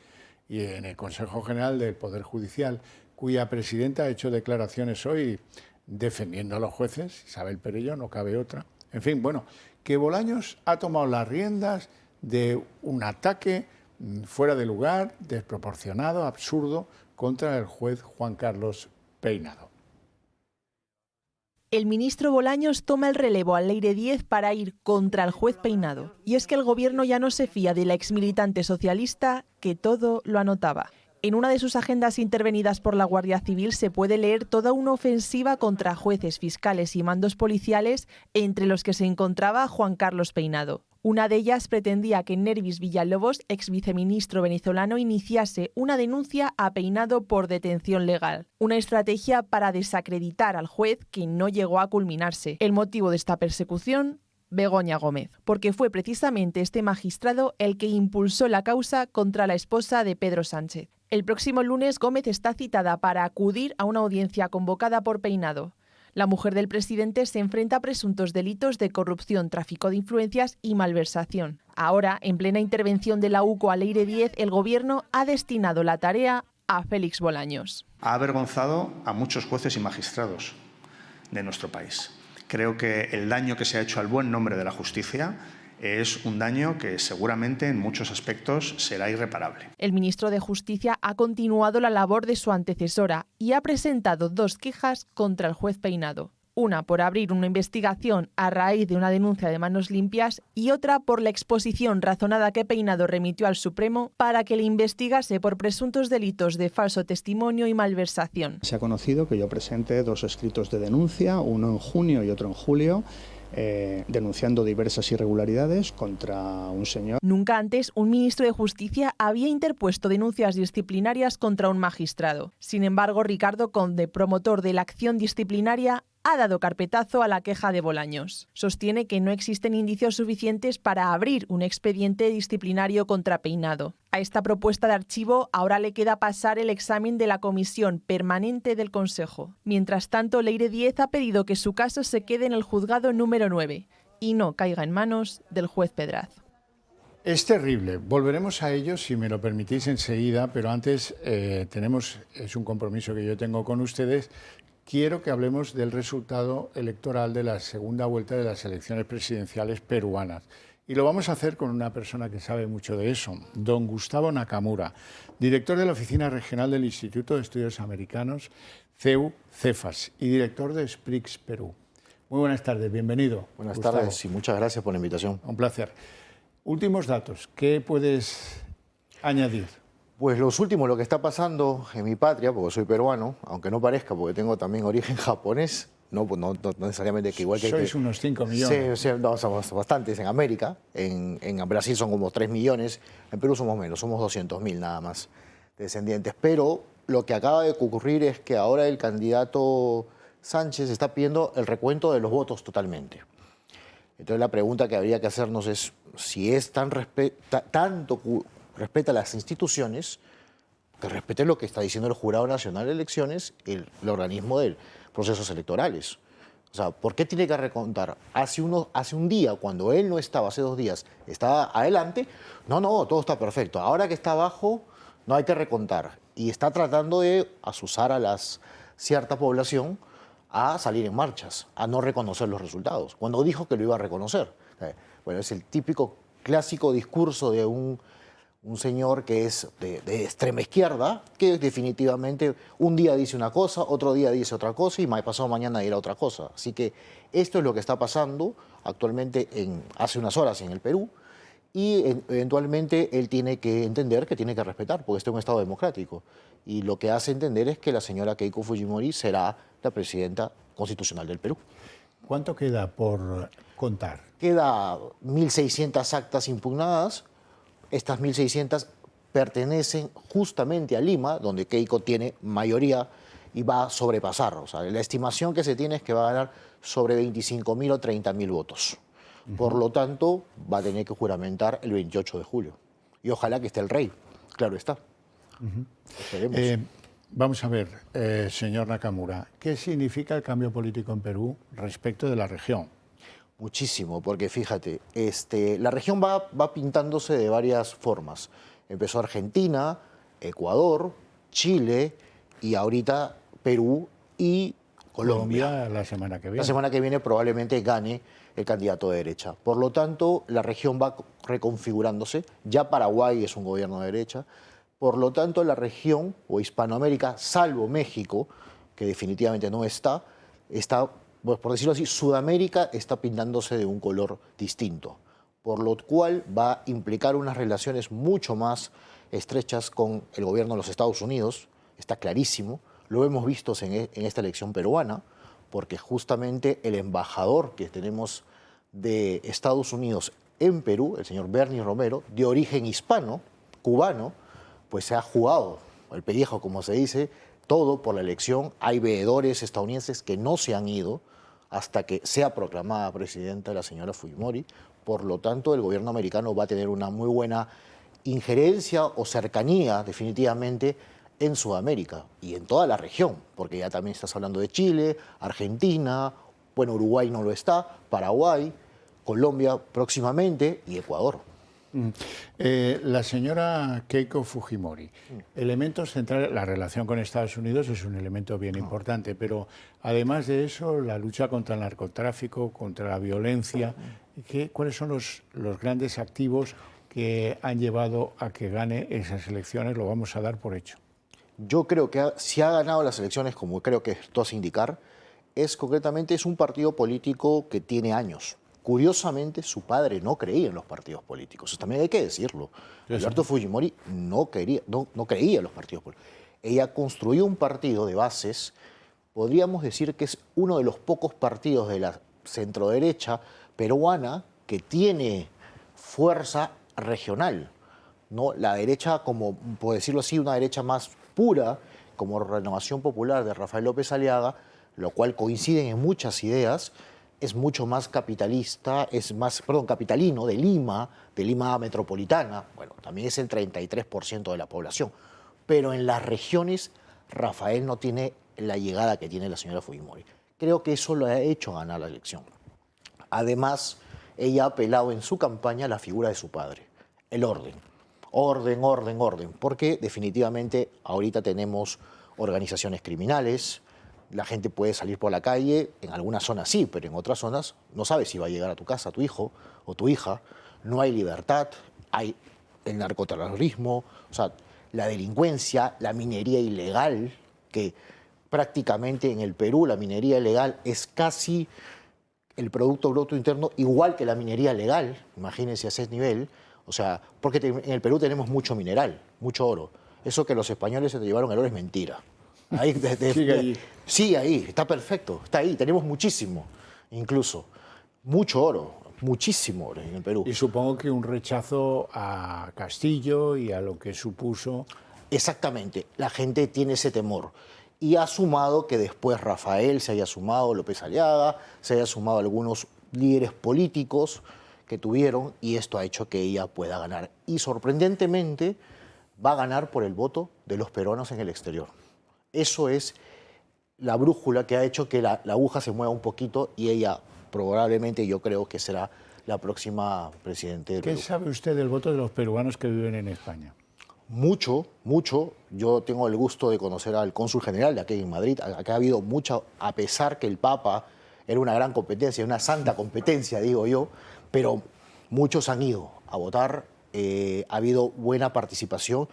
y en el Consejo General del Poder Judicial, cuya presidenta ha hecho declaraciones hoy defendiendo a los jueces, Isabel Perelló, no cabe otra. En fin, bueno, que Bolaños ha tomado las riendas de un ataque fuera de lugar, desproporcionado, absurdo, contra el juez Juan Carlos Peinado. El ministro Bolaños toma el relevo a Leire Díez para ir contra el juez Peinado. Y es que el gobierno ya no se fía de la exmilitante socialista que todo lo anotaba. En una de sus agendas intervenidas por la Guardia Civil se puede leer toda una ofensiva contra jueces, fiscales y mandos policiales, entre los que se encontraba Juan Carlos Peinado. Una de ellas pretendía que Nervis Villalobos, ex viceministro venezolano, iniciase una denuncia a Peinado por detención legal. Una estrategia para desacreditar al juez que no llegó a culminarse. El motivo de esta persecución, Begoña Gómez, porque fue precisamente este magistrado el que impulsó la causa contra la esposa de Pedro Sánchez. El próximo lunes Gómez está citada para acudir a una audiencia convocada por Peinado. La mujer del presidente se enfrenta a presuntos delitos de corrupción, tráfico de influencias y malversación. Ahora, en plena intervención de la UCO a Leire Díez, el gobierno ha destinado la tarea a Félix Bolaños. Ha avergonzado a muchos jueces y magistrados de nuestro país. Creo que el daño que se ha hecho al buen nombre de la justicia es un daño que seguramente en muchos aspectos será irreparable. El ministro de Justicia ha continuado la labor de su antecesora y ha presentado 2 quejas contra el juez Peinado. Una por abrir una investigación a raíz de una denuncia de manos limpias y otra por la exposición razonada que Peinado remitió al Supremo para que le investigase por presuntos delitos de falso testimonio y malversación. Se ha conocido que yo presenté 2 escritos de denuncia, uno en junio y otro en julio, denunciando diversas irregularidades contra un señor. Nunca antes un ministro de Justicia había interpuesto denuncias disciplinarias contra un magistrado. Sin embargo, Ricardo Conde, promotor de la acción disciplinaria, ha dado carpetazo a la queja de Bolaños. Sostiene que no existen indicios suficientes para abrir un expediente disciplinario contra Peinado. A esta propuesta de archivo ahora le queda pasar el examen de la Comisión Permanente del Consejo. Mientras tanto, Leire Díez ha pedido que su caso se quede en el juzgado número 9 y no caiga en manos del juez Pedraz. Es terrible. Volveremos a ello, si me lo permitís, enseguida, pero antes es un compromiso que yo tengo con ustedes. Quiero que hablemos del resultado electoral de la segunda vuelta de las elecciones presidenciales peruanas. Y lo vamos a hacer con una persona que sabe mucho de eso, don Gustavo Nakamura, director de la Oficina Regional del Instituto de Estudios Americanos, CEU-Cefas, y director de SPRIX Perú. Muy buenas tardes, bienvenido. Buenas Gustavo. tardes y muchas gracias por la invitación. Un placer. Últimos datos, ¿qué puedes añadir? Pues los últimos, lo que está pasando en mi patria, porque soy peruano, aunque no parezca, porque tengo también origen japonés, no necesariamente que igual que... Sois unos 5 millones. Sí, no, somos bastantes en América, en Brasil son como 3 millones, en Perú somos menos, somos 200.000 nada más descendientes. Pero lo que acaba de ocurrir es que ahora el candidato Sánchez está pidiendo el recuento de los votos totalmente. Entonces la pregunta que habría que hacernos es si es tanto respeta las instituciones, que respete lo que está diciendo el Jurado Nacional de Elecciones, el organismo de procesos electorales. O sea, ¿por qué tiene que recontar? Hace un día, cuando él no estaba, hace 2 días, estaba adelante, no, todo está perfecto. Ahora que está abajo, no hay que recontar. Y está tratando de asusar a la cierta población a salir en marchas, a no reconocer los resultados, cuando dijo que lo iba a reconocer. Bueno, es el típico clásico discurso de un señor que es de extrema izquierda, que definitivamente un día dice una cosa, otro día dice otra cosa y pasado mañana dirá otra cosa. Así que esto es lo que está pasando actualmente hace unas horas en el Perú y eventualmente él tiene que entender que tiene que respetar, porque este es un Estado democrático. Y lo que hace entender es que la señora Keiko Fujimori será la presidenta constitucional del Perú. ¿Cuánto queda por contar? Queda 1.600 actas impugnadas. Estas 1.600 pertenecen justamente a Lima, donde Keiko tiene mayoría y va a sobrepasar. O sea, la estimación que se tiene es que va a ganar sobre 25.000 o 30.000 votos. Por lo tanto, va a tener que juramentar el 28 de julio. Y ojalá que esté el rey, claro está. Esperemos. Vamos a ver, señor Nakamura, ¿qué significa el cambio político en Perú respecto de la región? Muchísimo, porque fíjate, la región va pintándose de varias formas. Empezó Argentina, Ecuador, Chile y ahorita Perú y Colombia. La semana que viene. La semana que viene probablemente gane el candidato de derecha. Por lo tanto, la región va reconfigurándose. Ya Paraguay es un gobierno de derecha. Por lo tanto, la región o Hispanoamérica, salvo México, que definitivamente no está, pues, por decirlo así, Sudamérica está pintándose de un color distinto, por lo cual va a implicar unas relaciones mucho más estrechas con el gobierno de los Estados Unidos, está clarísimo, lo hemos visto en esta elección peruana, porque justamente el embajador que tenemos de Estados Unidos en Perú, el señor Bernie Romero, de origen hispano, cubano, pues se ha jugado el pellejo, como se dice, todo por la elección. Hay veedores estadounidenses que no se han ido hasta que sea proclamada presidenta la señora Fujimori. Por lo tanto, el gobierno americano va a tener una muy buena injerencia o cercanía, definitivamente, en Sudamérica y en toda la región, porque ya también estás hablando de Chile, Argentina, bueno, Uruguay no lo está, Paraguay, Colombia próximamente y Ecuador. La señora Keiko Fujimori, elementos centrales, la relación con Estados Unidos es un elemento bien importante, pero además de eso, la lucha contra el narcotráfico, contra la violencia, ¿cuáles son los grandes activos que han llevado a que gane esas elecciones? Lo vamos a dar por hecho. Yo creo que si ha ganado las elecciones, como creo que esto hace indicar, concretamente es un partido político que tiene años. Curiosamente, su padre no creía en los partidos políticos. Eso también hay que decirlo. Alberto Fujimori no creía en los partidos políticos. Ella construyó un partido de bases, podríamos decir que es uno de los pocos partidos de la centroderecha peruana que tiene fuerza regional, ¿no? La derecha, como por decirlo así, una derecha más pura, como Renovación Popular de Rafael López Aliaga, lo cual coinciden en muchas ideas, es mucho más capitalista, capitalino, de Lima metropolitana, bueno, también es el 33% de la población, pero en las regiones Rafael no tiene la llegada que tiene la señora Fujimori. Creo que eso lo ha hecho ganar la elección. Además, ella ha apelado en su campaña a la figura de su padre, el orden. Orden, orden, orden, porque definitivamente ahorita tenemos organizaciones criminales, la gente puede salir por la calle, en algunas zonas sí, pero en otras zonas no sabes si va a llegar a tu casa tu hijo o tu hija, no hay libertad, hay el narcoterrorismo, o sea, la delincuencia, la minería ilegal, que prácticamente en el Perú la minería ilegal es casi el Producto Bruto Interno igual que la minería legal, imagínense a ese nivel, o sea, porque en el Perú tenemos mucho mineral, mucho oro. Eso que los españoles se llevaron el oro es mentira. Ahí, sigue ahí, está perfecto, está ahí, tenemos muchísimo, incluso, mucho oro, muchísimo oro en el Perú. Y supongo que un rechazo a Castillo y a lo que supuso. Exactamente, la gente tiene ese temor. Y ha sumado que después Rafael se haya sumado, López Aliaga, se haya sumado algunos líderes políticos que tuvieron, y esto ha hecho que ella pueda ganar. Y sorprendentemente va a ganar por el voto de los peruanos en el exterior. Eso es la brújula que ha hecho que la aguja se mueva un poquito, y ella probablemente, yo creo que será la próxima presidenta del Perú. ¿Qué sabe usted del voto de los peruanos que viven en España? Mucho, mucho. Yo tengo el gusto de conocer al cónsul general de aquí en Madrid. Acá ha habido mucho, a pesar que el Papa era una gran competencia, una santa competencia, digo yo, pero muchos han ido a votar, ha habido buena participación,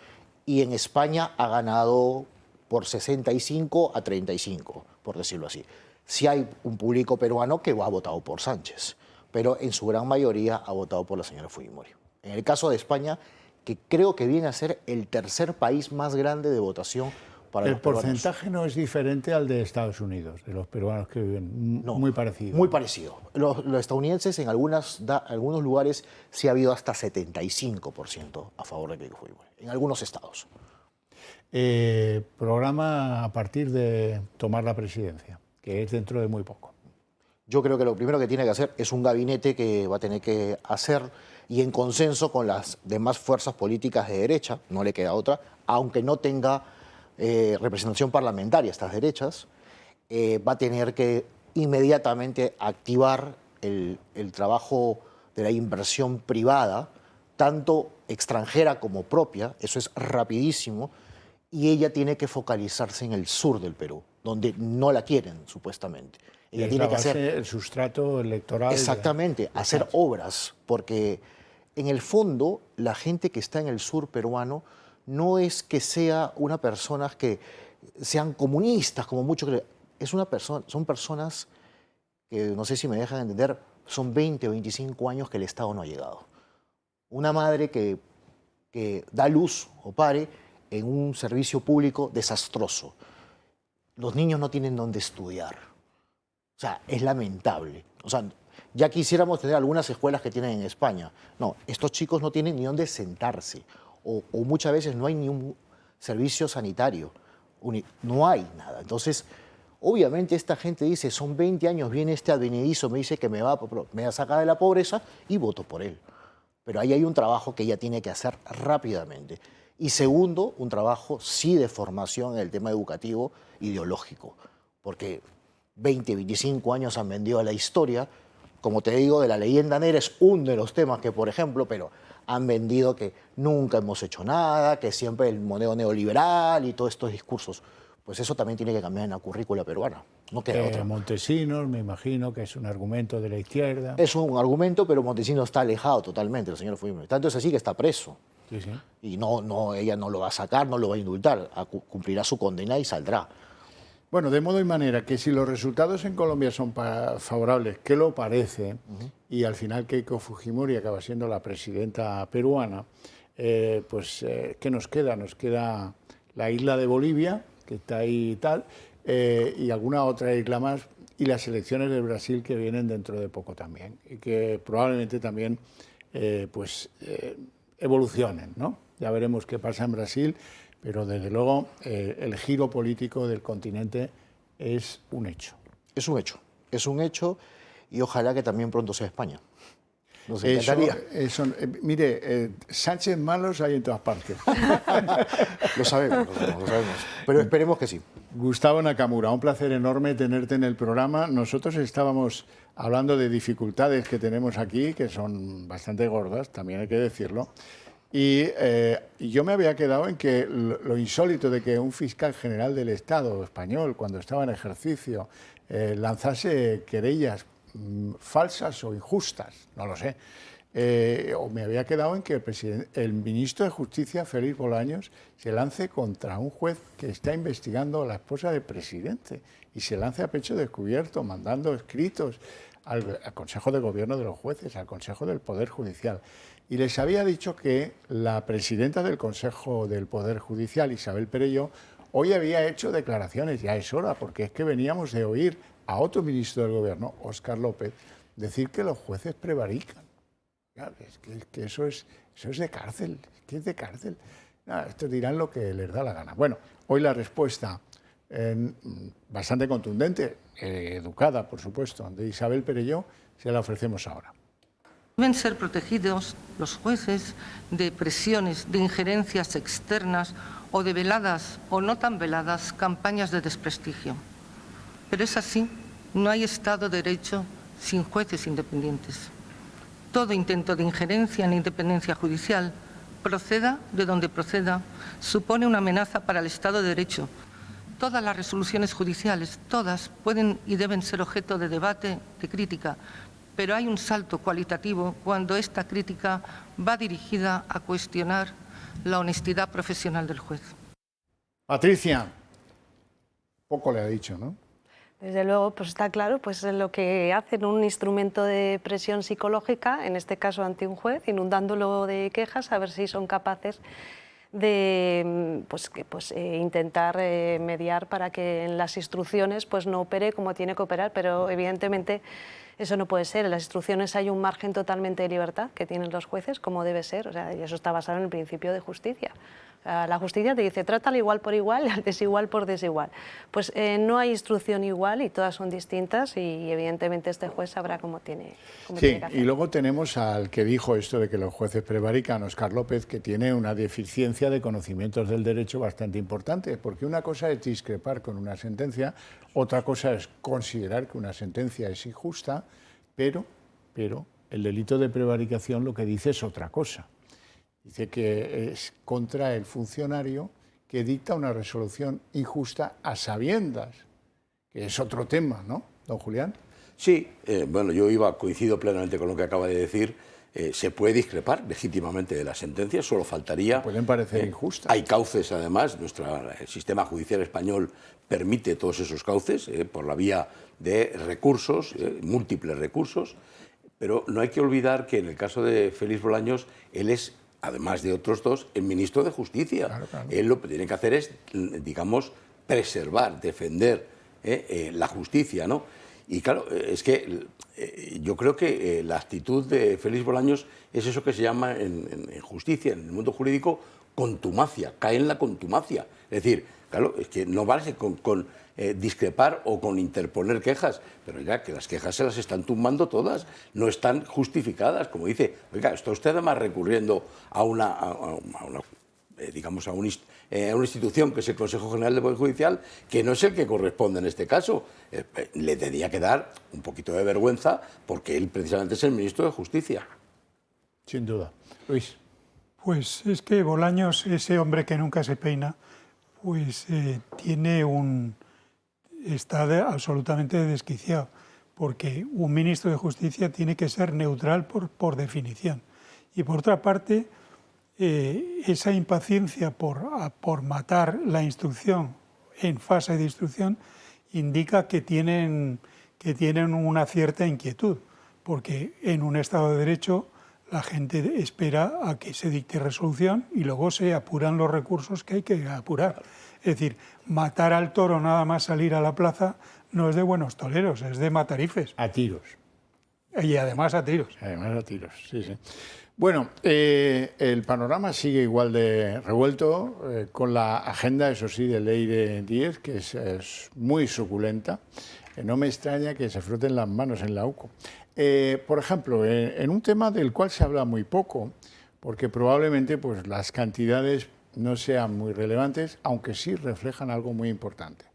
y en España ha ganado por 65 a 35, por decirlo así. Sí hay un público peruano que ha votado por Sánchez, pero en su gran mayoría ha votado por la señora Fujimori. En el caso de España, que creo que viene a ser el tercer país más grande de votación para los peruanos. El porcentaje no es diferente al de Estados Unidos, de los peruanos que viven, no, muy parecido. Muy parecido. Los estadounidenses en algunos lugares sí ha habido hasta 75% a favor de Keiko Fujimori, en algunos estados. Programa a partir de tomar la presidencia, que es dentro de muy poco. Yo creo que lo primero que tiene que hacer es un gabinete que va a tener que hacer, y en consenso con las demás fuerzas políticas de derecha, no le queda otra, aunque no tenga representación parlamentaria estas derechas, va a tener que inmediatamente activar el trabajo de la inversión privada, tanto extranjera como propia, eso es rapidísimo, y ella tiene que focalizarse en el sur del Perú, donde no la quieren, supuestamente. Ella tiene que hacer el sustrato electoral. Exactamente, hacer obras, porque en el fondo la gente que está en el sur peruano no es que sea una persona que sean comunistas, como muchos creen. Son personas que, no sé si me dejan entender, son 20 o 25 años que el Estado no ha llegado. Una madre que da luz o pare en un servicio público desastroso. Los niños no tienen dónde estudiar. O sea, es lamentable. O sea, ya quisiéramos tener algunas escuelas que tienen en España. No, estos chicos no tienen ni dónde sentarse. O muchas veces no hay ni un servicio sanitario. No hay nada. Entonces, obviamente esta gente dice, son 20 años, viene este advenedizo, me dice que me va a sacar de la pobreza, y voto por él. Pero ahí hay un trabajo que ella tiene que hacer rápidamente. Y segundo, un trabajo sí de formación en el tema educativo ideológico. Porque 20, 25 años han vendido a la historia. Como te digo, de la leyenda negra es uno de los temas que, por ejemplo, pero han vendido que nunca hemos hecho nada, que siempre el modelo neoliberal y todos estos discursos. Pues eso también tiene que cambiar en la currícula peruana. No queda otra. Montesinos, me imagino que es un argumento de la izquierda. Es un argumento, pero Montesinos está alejado totalmente, el señor Fujimori. Tanto es así que está preso. Sí, sí. Y ella no lo va a sacar, no lo va a indultar, cumplirá su condena y saldrá. Bueno, de modo y manera que si los resultados en Colombia son favorables, que lo parece, y al final Keiko Fujimori acaba siendo la presidenta peruana, pues ¿qué nos queda? Nos queda la isla de Bolivia, que está ahí y tal, y alguna otra isla más, y las elecciones de Brasil que vienen dentro de poco también, y que probablemente también evolucionen, ¿no? Ya veremos qué pasa en Brasil, pero desde luego el giro político del continente es un hecho. Es un hecho y ojalá que también pronto sea España. Nos encantaría. Mire, Sánchez malos hay en todas partes. Lo sabemos. Pero esperemos que sí. Gustavo Nakamura, un placer enorme tenerte en el programa. Nosotros estábamos hablando de dificultades que tenemos aquí, que son bastante gordas, también hay que decirlo. Y yo me había quedado en que lo insólito de que un fiscal general del Estado español, cuando estaba en ejercicio, lanzase querellas falsas o injustas, no lo sé. O me había quedado en que el ministro de Justicia, Félix Bolaños, se lance contra un juez que está investigando a la esposa del presidente y se lance a pecho descubierto, mandando escritos al Consejo de Gobierno de los jueces, al Consejo del Poder Judicial. Y les había dicho que la presidenta del Consejo del Poder Judicial, Isabel Perelló, hoy había hecho declaraciones, ya es hora, porque es que veníamos de oír a otro ministro del Gobierno, Óscar López, decir que los jueces prevarican. Claro, es que eso es de cárcel, es de cárcel. Nada, estos dirán lo que les da la gana. Bueno, hoy la respuesta bastante contundente, educada, por supuesto, de Isabel Perelló, se la ofrecemos ahora. Deben ser protegidos los jueces de presiones, de injerencias externas o de veladas o no tan veladas campañas de desprestigio. Pero es así, no hay Estado de Derecho sin jueces independientes. Todo intento de injerencia en la independencia judicial, proceda de donde proceda, supone una amenaza para el Estado de Derecho. Todas las resoluciones judiciales, todas, pueden y deben ser objeto de debate, de crítica, pero hay un salto cualitativo cuando esta crítica va dirigida a cuestionar la honestidad profesional del juez. Patricia, poco le ha dicho, ¿no? Desde luego, pues está claro, pues lo que hacen un instrumento de presión psicológica, en este caso ante un juez, inundándolo de quejas, a ver si son capaces de intentar mediar para que en las instrucciones pues no opere como tiene que operar, pero evidentemente eso no puede ser. En las instrucciones hay un margen totalmente de libertad que tienen los jueces, como debe ser, o sea, y eso está basado en el principio de justicia. O sea, la justicia te dice, trátalo igual por igual, al desigual por desigual. Pues no hay instrucción igual y todas son distintas y evidentemente este juez sabrá cómo tiene que hacer. Y luego tenemos al que dijo esto de que los jueces prevarican, Óscar López, que tiene una deficiencia de conocimientos del derecho bastante importante, porque una cosa es discrepar con una sentencia, otra cosa es considerar que una sentencia es injusta, pero el delito de prevaricación lo que dice es otra cosa. Dice que es contra el funcionario que dicta una resolución injusta a sabiendas, que es otro tema, ¿no, don Julián? Sí, bueno, yo coincido plenamente con lo que acaba de decir. Se puede discrepar legítimamente de las sentencias, solo faltaría. Pueden parecer injustas. Hay cauces, además, el sistema judicial español permite todos esos cauces por la vía de recursos, múltiples recursos, pero no hay que olvidar que en el caso de Félix Bolaños, él es, además de otros dos, el ministro de Justicia. Claro. Él lo que tiene que hacer es, digamos, preservar, defender la justicia, ¿no? Y claro, es que yo creo que la actitud de Félix Bolaños es eso que se llama en justicia, en el mundo jurídico, contumacia, cae en la contumacia. Es decir, claro, es que no vale con discrepar o con interponer quejas, pero ya que las quejas se las están tumbando todas, no están justificadas. Como dice, oiga, está usted además recurriendo a una institución que es el Consejo General del Poder Judicial, que no es el que corresponde en este caso. Le tendría que dar un poquito de vergüenza porque él precisamente es el ministro de Justicia. Sin duda. Luis. Pues es que Bolaños, ese hombre que nunca se peina, pues está absolutamente desquiciado, porque un ministro de Justicia tiene que ser neutral por definición. Y por otra parte, esa impaciencia por matar la instrucción en fase de instrucción indica que tienen una cierta inquietud, porque en un Estado de Derecho la gente espera a que se dicte resolución y luego se apuran los recursos que hay que apurar. Es decir, matar al toro nada más salir a la plaza no es de buenos toreros, es de matarifes. A tiros. Y además a tiros. Además a tiros, sí, sí. Bueno, el panorama sigue igual de revuelto, con la agenda, eso sí, de Leire 10, que es muy suculenta. No me extraña que se froten las manos en la UCO. Por ejemplo, en un tema del cual se habla muy poco, porque probablemente pues, las cantidades no sean muy relevantes, aunque sí reflejan algo muy importante: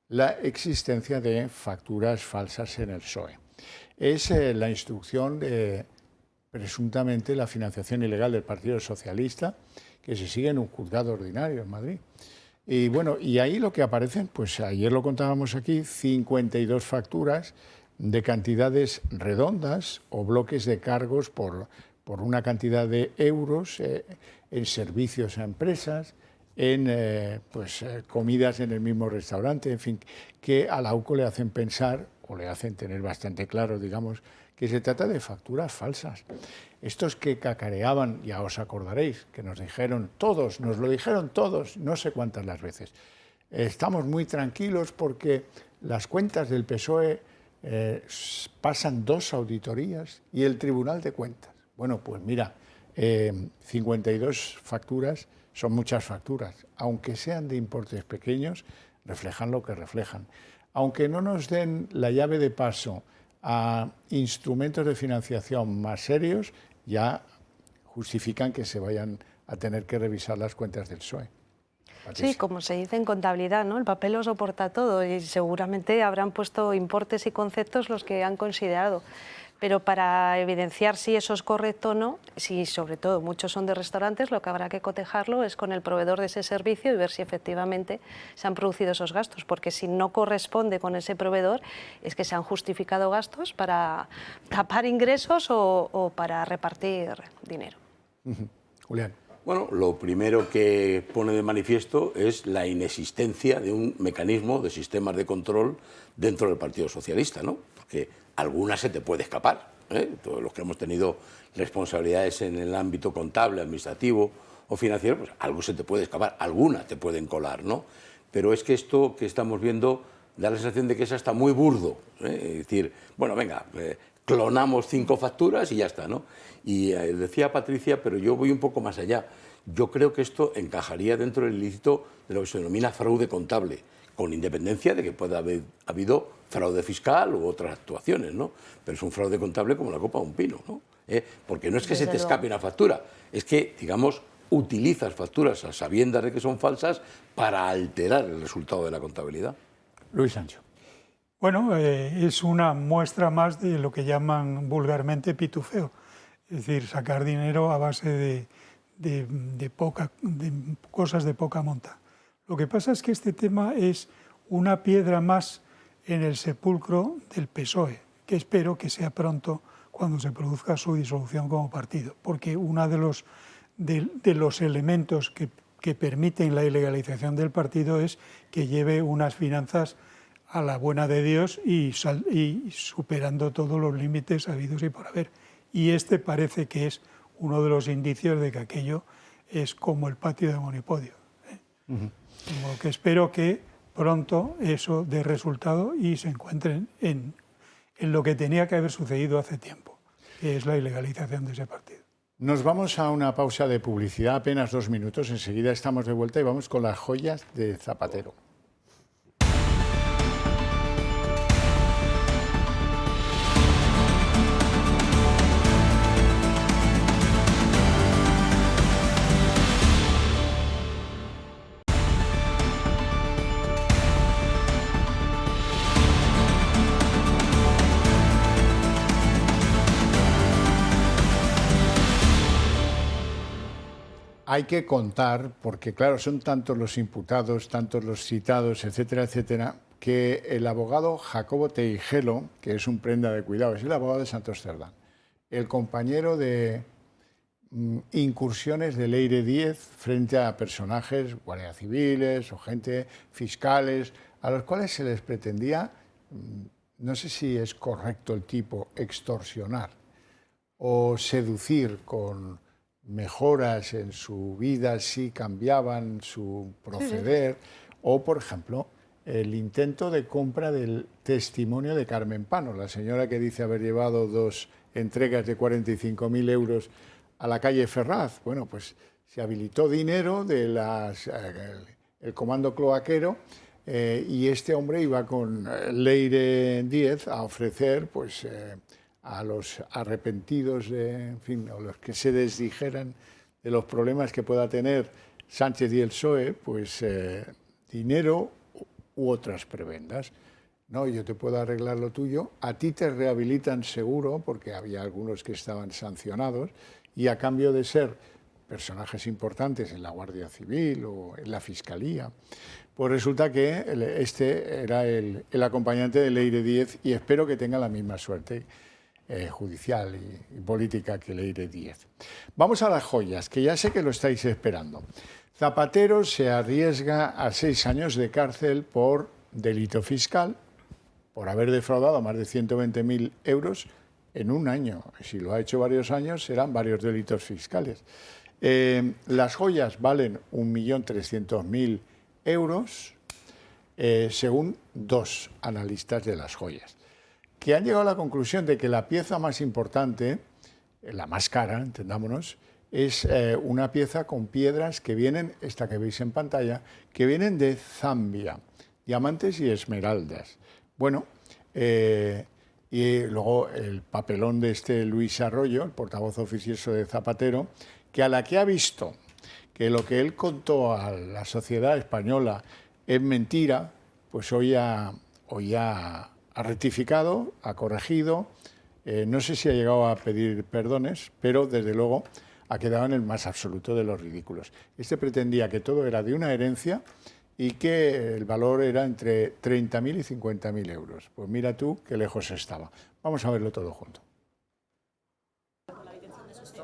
la existencia de facturas falsas en el PSOE. Es la instrucción de, presuntamente, la financiación ilegal del Partido Socialista, que se sigue en un juzgado ordinario en Madrid. Y bueno, y ahí lo que aparecen, pues ayer lo contábamos aquí, 52 facturas de cantidades redondas o bloques de cargos por una cantidad de euros en servicios a empresas, en comidas en el mismo restaurante, en fin, que a la UCO le hacen pensar, o le hacen tener bastante claro, digamos, que se trata de facturas falsas. Estos que cacareaban, ya os acordaréis, que nos dijeron todos, nos lo dijeron todos, no sé cuántas las veces, estamos muy tranquilos porque las cuentas del PSOE pasan 2 auditorías y el Tribunal de Cuentas. Bueno, pues mira, 52 facturas son muchas facturas, aunque sean de importes pequeños, reflejan lo que reflejan. Aunque no nos den la llave de paso a instrumentos de financiación más serios, ya justifican que se vayan a tener que revisar las cuentas del PSOE. Sí, como se dice en contabilidad, ¿no? El papel lo soporta todo y seguramente habrán puesto importes y conceptos los que han considerado. Pero para evidenciar si eso es correcto o no, si sobre todo muchos son de restaurantes, lo que habrá que cotejarlo es con el proveedor de ese servicio y ver si efectivamente se han producido esos gastos, porque si no corresponde con ese proveedor es que se han justificado gastos para tapar ingresos o para repartir dinero. Julián. Bueno, lo primero que pone de manifiesto es la inexistencia de un mecanismo de sistemas de control dentro del Partido Socialista, ¿no? Porque alguna se te puede escapar, ¿eh? Todos los que hemos tenido responsabilidades en el ámbito contable, administrativo o financiero, pues algo se te puede escapar, alguna te pueden colar, ¿no? Pero es que esto que estamos viendo da la sensación de que es hasta muy burdo, ¿eh? Es decir, bueno, venga, clonamos 5 facturas y ya está, ¿no? Y decía Patricia, pero yo voy un poco más allá. Yo creo que esto encajaría dentro del ilícito de lo que se denomina fraude contable, con independencia de que pueda haber habido fraude fiscal u otras actuaciones, ¿no? Pero es un fraude contable como la copa de un pino, ¿no? Porque no es que se te escape una factura, es que, digamos, utilizas facturas a sabiendas de que son falsas para alterar el resultado de la contabilidad. Luis Sancho. Bueno, es una muestra más de lo que llaman vulgarmente pitufeo, es decir, sacar dinero a base de cosas de poca monta. Lo que pasa es que este tema es una piedra más en el sepulcro del PSOE, que espero que sea pronto cuando se produzca su disolución como partido, porque uno de los elementos que permiten la ilegalización del partido es que lleve unas finanzas a la buena de Dios y superando todos los límites habidos y por haber. Y este parece que es uno de los indicios de que aquello es como el patio de Monipodio, ¿eh? Como que espero que pronto eso dé resultado y se encuentren en lo que tenía que haber sucedido hace tiempo, que es la ilegalización de ese partido. Nos vamos a una pausa de publicidad, apenas 2 minutos, enseguida estamos de vuelta y vamos con las joyas de Zapatero. Hay que contar, porque claro, son tantos los imputados, tantos los citados, etcétera, etcétera, que el abogado Jacobo Teijelo, que es un prenda de cuidado, es el abogado de Santos Cerdán, el compañero de incursiones de Leire 10 frente a personajes, guardias civiles o gente, fiscales, a los cuales se les pretendía, no sé si es correcto el tipo, extorsionar o seducir con mejoras en su vida si cambiaban su proceder, o por ejemplo el intento de compra del testimonio de Carmen Pano, la señora que dice haber llevado 2 entregas de 45.000 euros a la calle Ferraz. Bueno, pues se habilitó dinero de el comando cloaquero y este hombre iba con Leire Díez a ofrecer pues, a los arrepentidos, en fin, a los que se desdijeran de los problemas que pueda tener Sánchez y el PSOE, pues dinero u otras prebendas. No, yo te puedo arreglar lo tuyo, a ti te rehabilitan seguro, porque había algunos que estaban sancionados, y a cambio de ser personajes importantes en la Guardia Civil o en la Fiscalía, pues resulta que este era el acompañante de Leire Díez y espero que tenga la misma suerte judicial y política que Leire Díez. Vamos a las joyas, que ya sé que lo estáis esperando. Zapatero se arriesga a 6 años de cárcel por delito fiscal, por haber defraudado más de 120.000 euros en un año. Si lo ha hecho varios años, serán varios delitos fiscales. Las joyas valen 1.300.000 euros, según 2 analistas de las joyas, que han llegado a la conclusión de que la pieza más importante, la más cara, entendámonos, es una pieza con piedras que vienen, esta que veis en pantalla, que vienen de Zambia, diamantes y esmeraldas. Bueno, y luego el papelón de este Luis Arroyo, el portavoz oficioso de Zapatero, que a la que ha visto que lo que él contó a la sociedad española es mentira, pues hoy ha rectificado, ha corregido, no sé si ha llegado a pedir perdones, pero desde luego ha quedado en el más absoluto de los ridículos. Este pretendía que todo era de una herencia y que el valor era entre 30.000 y 50.000 euros. Pues mira tú qué lejos estaba. Vamos a verlo todo junto.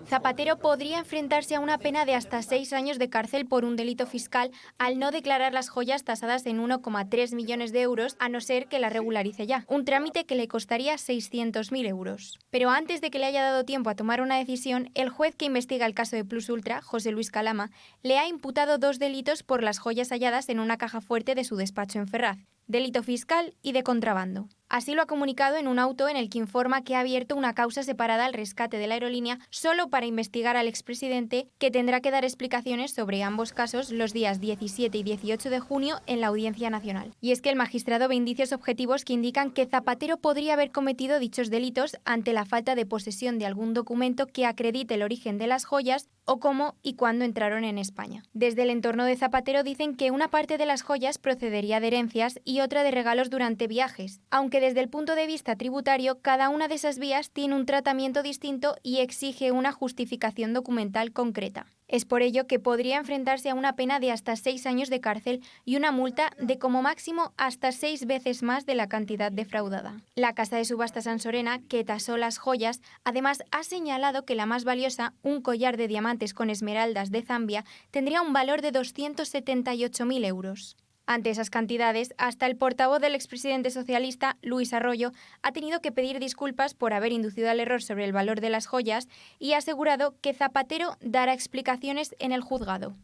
Zapatero podría enfrentarse a una pena de hasta 6 años de cárcel por un delito fiscal al no declarar las joyas tasadas en 1,3 millones de euros, a no ser que la regularice ya, un trámite que le costaría 600.000 euros. Pero antes de que le haya dado tiempo a tomar una decisión, el juez que investiga el caso de Plus Ultra, José Luis Calama, le ha imputado 2 delitos por las joyas halladas en una caja fuerte de su despacho en Ferraz: delito fiscal y de contrabando. Así lo ha comunicado en un auto en el que informa que ha abierto una causa separada al rescate de la aerolínea solo para investigar al expresidente, que tendrá que dar explicaciones sobre ambos casos los días 17 y 18 de junio en la Audiencia Nacional. Y es que el magistrado ve indicios objetivos que indican que Zapatero podría haber cometido dichos delitos ante la falta de posesión de algún documento que acredite el origen de las joyas o cómo y cuándo entraron en España. Desde el entorno de Zapatero dicen que una parte de las joyas procedería de herencias y otra de regalos durante viajes, aunque desde el punto de vista tributario cada una de esas vías tiene un tratamiento distinto y exige una justificación documental concreta. Es por ello que podría enfrentarse a una pena de hasta 6 años de cárcel y una multa de como máximo hasta 6 veces más de la cantidad defraudada. La casa de subastas Ansorena, que tasó las joyas, además ha señalado que la más valiosa, un collar de diamantes con esmeraldas de Zambia, tendría un valor de 278.000 euros. Ante esas cantidades, hasta el portavoz del expresidente socialista, Luis Arroyo, ha tenido que pedir disculpas por haber inducido al error sobre el valor de las joyas y ha asegurado que Zapatero dará explicaciones en el juzgado.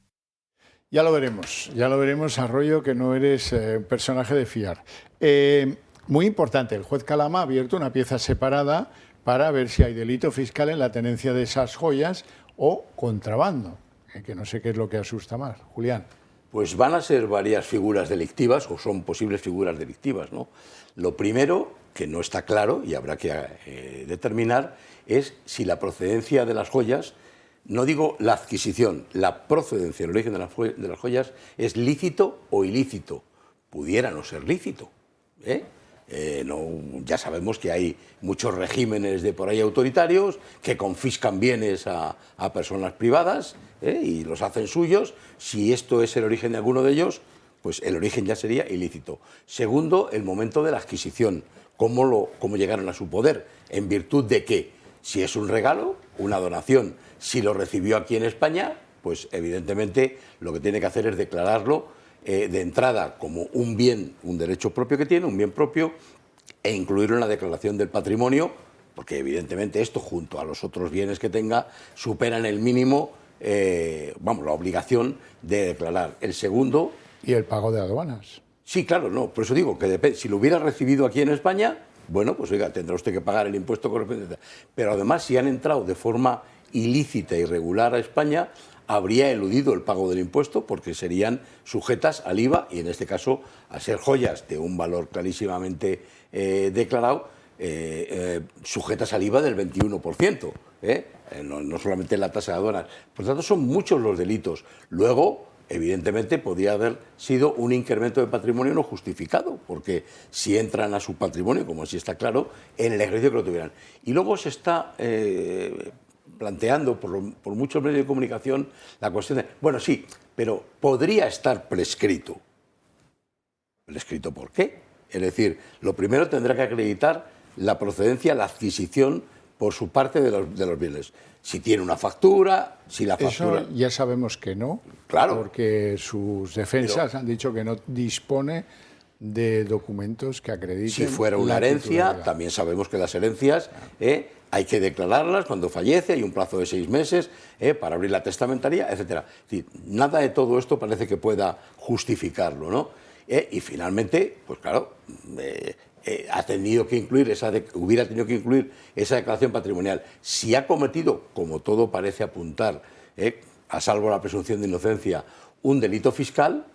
Ya lo veremos, Arroyo, que no eres un personaje de fiar. Muy importante, el juez Calama ha abierto una pieza separada para ver si hay delito fiscal en la tenencia de esas joyas o contrabando, que no sé qué es lo que asusta más. Julián. Pues van a ser varias figuras delictivas, o son posibles figuras delictivas, ¿no? Lo primero, que no está claro y habrá que determinar, es si la procedencia de las joyas, no digo la adquisición, la procedencia, el origen de las joyas, es lícito o ilícito. Pudiera no ser lícito, ¿eh? Ya sabemos que hay muchos regímenes de por ahí autoritarios que confiscan bienes a personas privadas y los hacen suyos. Si esto es el origen de alguno de ellos, pues el origen ya sería ilícito. Segundo, el momento de la adquisición, cómo llegaron a su poder, en virtud de qué. Si es un regalo, una donación, si lo recibió aquí en España, pues evidentemente lo que tiene que hacer es declararlo de entrada como un bien, un derecho propio que tiene, un bien propio, e incluirlo en la declaración del patrimonio, porque evidentemente esto, junto a los otros bienes que tenga, superan el mínimo, la obligación de declarar. El segundo... Y el pago de aduanas. Sí, claro, no, por eso digo que si lo hubiera recibido aquí en España, bueno, pues oiga, tendrá usted que pagar el impuesto correspondiente. Pero además, si han entrado de forma ilícita e irregular a España, habría eludido el pago del impuesto porque serían sujetas al IVA y en este caso, al ser joyas de un valor clarísimamente declarado, sujetas al IVA del 21%, no solamente la tasa de aduanas. Por lo tanto, son muchos los delitos. Luego, evidentemente, podría haber sido un incremento de patrimonio no justificado, porque si entran a su patrimonio, como así está claro, en el ejercicio que lo tuvieran. Y luego se está planteando por muchos medios de comunicación la cuestión de, bueno, sí, pero podría estar prescrito. ¿Prescrito por qué? Es decir, lo primero tendrá que acreditar la procedencia, la adquisición por su parte de los bienes. Si tiene una factura, si la factura... Eso ya sabemos que no, claro, porque sus defensas han dicho que no dispone de documentos que acrediten... Si fuera una herencia, también sabemos que las herencias hay que declararlas cuando fallece, hay un plazo de 6 meses para abrir la testamentaria, etc. Es decir, nada de todo esto parece que pueda justificarlo, ¿no? Y finalmente, pues claro... hubiera tenido que incluir esa declaración patrimonial. Si ha cometido, como todo parece apuntar, a salvo la presunción de inocencia, un delito fiscal,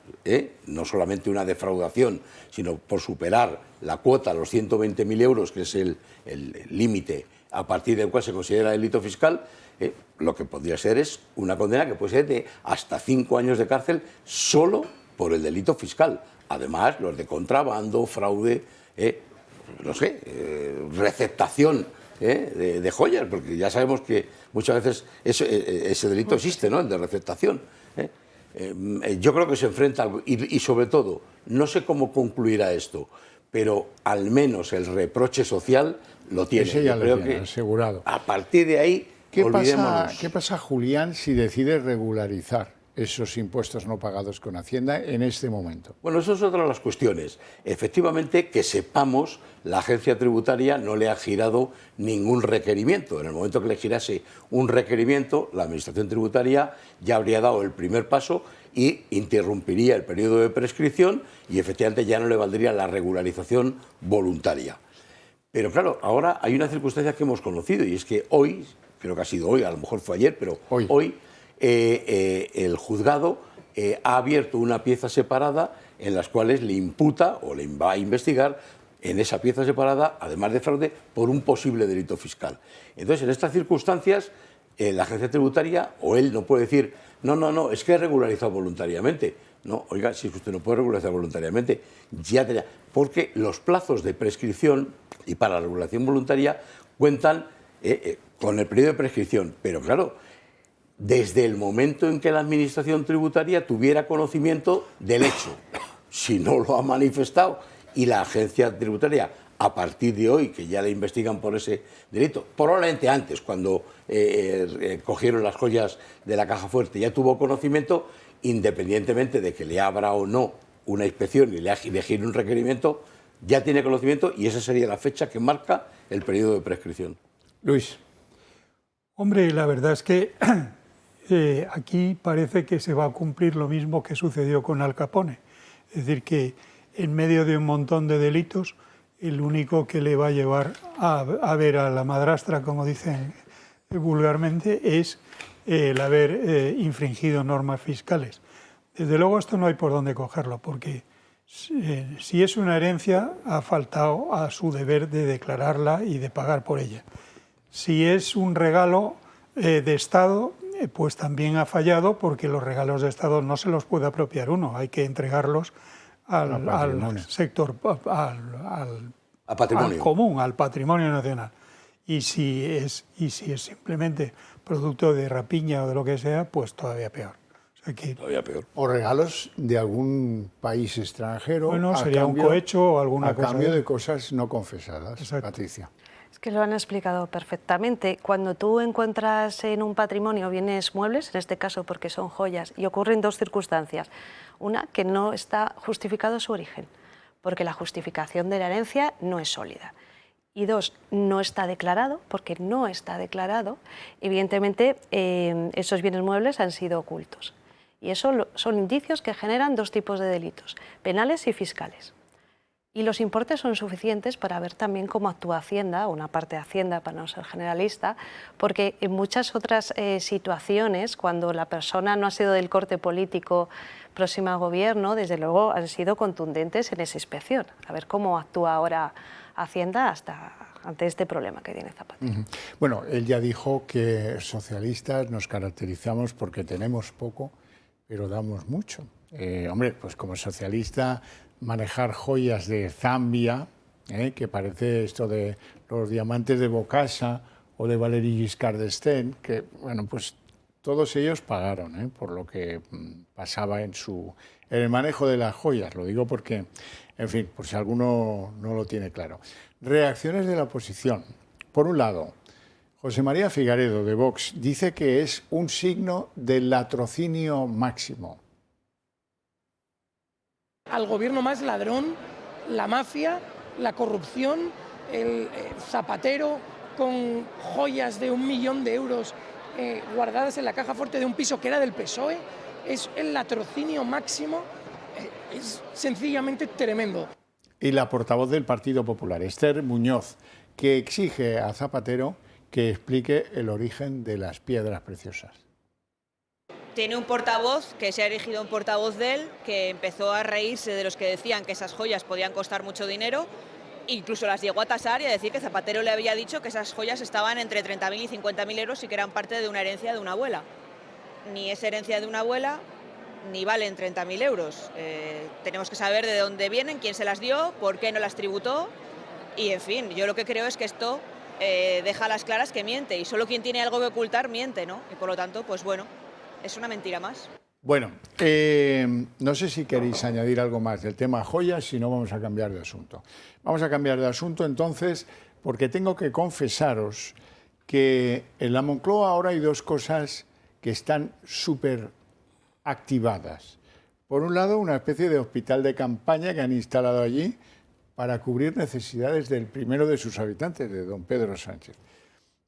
no solamente una defraudación, sino por superar la cuota, los 120.000 euros, que es el límite a partir del cual se considera delito fiscal, lo que podría ser es una condena que puede ser de hasta 5 años de cárcel solo por el delito fiscal. Además, los de contrabando, fraude... no sé, receptación de joyas, porque ya sabemos que muchas veces ese delito existe, ¿no? El de receptación. Yo creo que se enfrenta algo, y sobre todo, no sé cómo concluirá esto, pero al menos el reproche social lo tiene. Ese ya Yo creo lo tiene, que asegurado. A partir de ahí, olvidémonos. ¿Qué pasa, Julián, si decide regularizar esos impuestos no pagados con Hacienda en este momento? Bueno, eso es otra de las cuestiones. Efectivamente, que sepamos, la agencia tributaria no le ha girado ningún requerimiento. En el momento que le girase un requerimiento, la administración tributaria ya habría dado el primer paso y interrumpiría el periodo de prescripción y efectivamente ya no le valdría la regularización voluntaria. Pero claro, ahora hay una circunstancia que hemos conocido y es que hoy, creo que ha sido hoy, a lo mejor fue ayer, pero hoy el juzgado ha abierto una pieza separada en las cuales le imputa o le va a investigar en esa pieza separada, además de fraude, por un posible delito fiscal. Entonces, en estas circunstancias, la agencia tributaria o él no puede decir, no, es que he regularizado voluntariamente. No, oiga, si usted no puede regularizar voluntariamente, porque los plazos de prescripción y para la regulación voluntaria cuentan con el periodo de prescripción, pero claro, desde el momento en que la administración tributaria tuviera conocimiento del hecho. Si no lo ha manifestado y la agencia tributaria, a partir de hoy, que ya le investigan por ese delito, probablemente antes, cuando cogieron las joyas de la caja fuerte, ya tuvo conocimiento, independientemente de que le abra o no una inspección y le gire un requerimiento, ya tiene conocimiento y esa sería la fecha que marca el periodo de prescripción. Luis. Hombre, la verdad es que aquí parece que se va a cumplir lo mismo que sucedió con Al Capone. Es decir, que en medio de un montón de delitos, el único que le va a llevar a ver a la madrastra, como dicen vulgarmente, es el haber infringido normas fiscales. Desde luego esto no hay por dónde cogerlo, porque si es una herencia, ha faltado a su deber de declararla y de pagar por ella. Si es un regalo de Estado, pues también ha fallado, porque los regalos de Estado no se los puede apropiar uno, hay que entregarlos al sector, al común, al patrimonio nacional. Y si es simplemente producto de rapiña o de lo que sea, pues todavía peor. O sea que, todavía peor. O regalos de algún país extranjero. Bueno, sería un cohecho o alguna cosa. A cambio de cosas no confesadas. Exacto. Patricia. Es que lo han explicado perfectamente. Cuando tú encuentras en un patrimonio bienes muebles, en este caso porque son joyas, y ocurren dos circunstancias. Una, que no está justificado su origen, porque la justificación de la herencia no es sólida. Y dos, no está declarado, porque no está declarado. Evidentemente, esos bienes muebles han sido ocultos. Y eso son indicios que generan dos tipos de delitos, penales y fiscales. Y los importes son suficientes para ver también cómo actúa Hacienda, una parte de Hacienda para no ser generalista, porque en muchas otras situaciones, cuando la persona no ha sido del corte político próximo al gobierno, desde luego han sido contundentes en esa inspección. A ver cómo actúa ahora Hacienda ante este problema que tiene Zapatero. Bueno, él ya dijo que socialistas nos caracterizamos porque tenemos poco, pero damos mucho. Hombre, pues como socialista, manejar joyas de Zambia, que parece esto de los diamantes de Bokassa o de Valéry Giscard d'Estaing, que, bueno, pues todos ellos pagaron por lo que pasaba en el manejo de las joyas. Lo digo porque, en fin, por si alguno no lo tiene claro. Reacciones de la oposición. Por un lado, José María Figaredo, de Vox, dice que es un signo del latrocinio máximo. Al gobierno más ladrón, la mafia, la corrupción, el Zapatero con joyas de 1 millón de euros guardadas en la caja fuerte de un piso que era del PSOE, es el latrocinio máximo, es sencillamente tremendo. Y la portavoz del Partido Popular, Esther Muñoz, que exige a Zapatero que explique el origen de las piedras preciosas. Tiene un portavoz que se ha erigido un portavoz de él, que empezó a reírse de los que decían que esas joyas podían costar mucho dinero, incluso las llegó a tasar y a decir que Zapatero le había dicho que esas joyas estaban entre 30.000 y 50.000 euros y que eran parte de una herencia de una abuela. Ni es herencia de una abuela, ni valen 30.000 euros. Tenemos que saber de dónde vienen, quién se las dio, por qué no las tributó y, en fin, yo lo que creo es que esto deja a las claras que miente y solo quien tiene algo que ocultar miente, ¿no? Y por lo tanto, pues bueno, es una mentira más. Bueno, no sé si queréis añadir algo más del tema joyas, si no vamos a cambiar de asunto. Vamos a cambiar de asunto entonces, porque tengo que confesaros que en la Moncloa ahora hay dos cosas que están súper activadas. Por un lado, una especie de hospital de campaña que han instalado allí para cubrir necesidades del primero de sus habitantes, de don Pedro Sánchez.